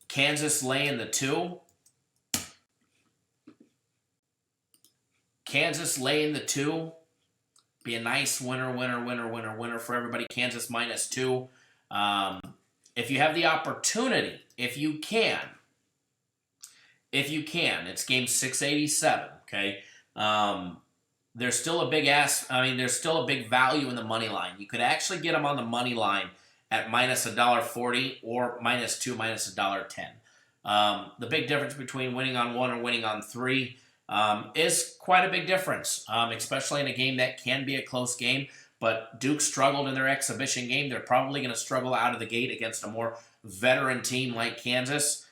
Kansas laying the 2. Kansas laying the 2. Be a nice winner for everybody. Kansas -2. If you have the opportunity, if you can, it's game 687. Okay. There's still a big there's still a big value in the money line. You could actually get them on the money line at -$1.40 or -2, -$1.10. The big difference between winning on 1 or winning on 3 is quite a big difference, especially in a game that can be a close game. But Duke struggled in their exhibition game. They're probably going to struggle out of the gate against a more veteran team like Kansas.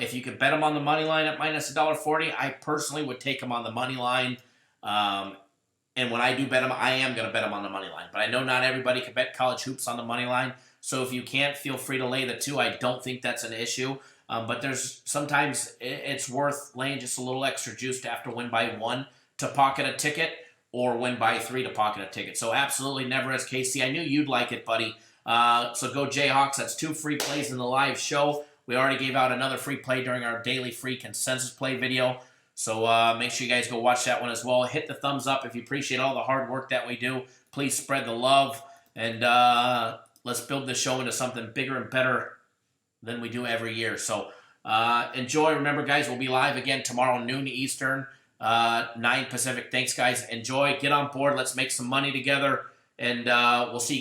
If you could bet them on the money line at -$1.40, I personally would take them on the money line. And when I do bet them, I am going to bet them on the money line. But I know not everybody can bet college hoops on the money line. So if you can't, feel free to lay the 2. I don't think that's an issue. But there's sometimes it's worth laying just a little extra juice to have to win by 1 to pocket a ticket or win by 3 to pocket a ticket. So absolutely never as KC. I knew you'd like it, buddy. So go Jayhawks. That's 2 free plays in the live show. We already gave out another free play during our daily free consensus play video. So make sure you guys go watch that one as well. Hit the thumbs up if you appreciate all the hard work that we do. Please spread the love. And let's build this show into something bigger and better than we do every year. So enjoy. Remember, guys, we'll be live again tomorrow, noon Eastern, 9 Pacific. Thanks, guys. Enjoy. Get on board. Let's make some money together. And we'll see you.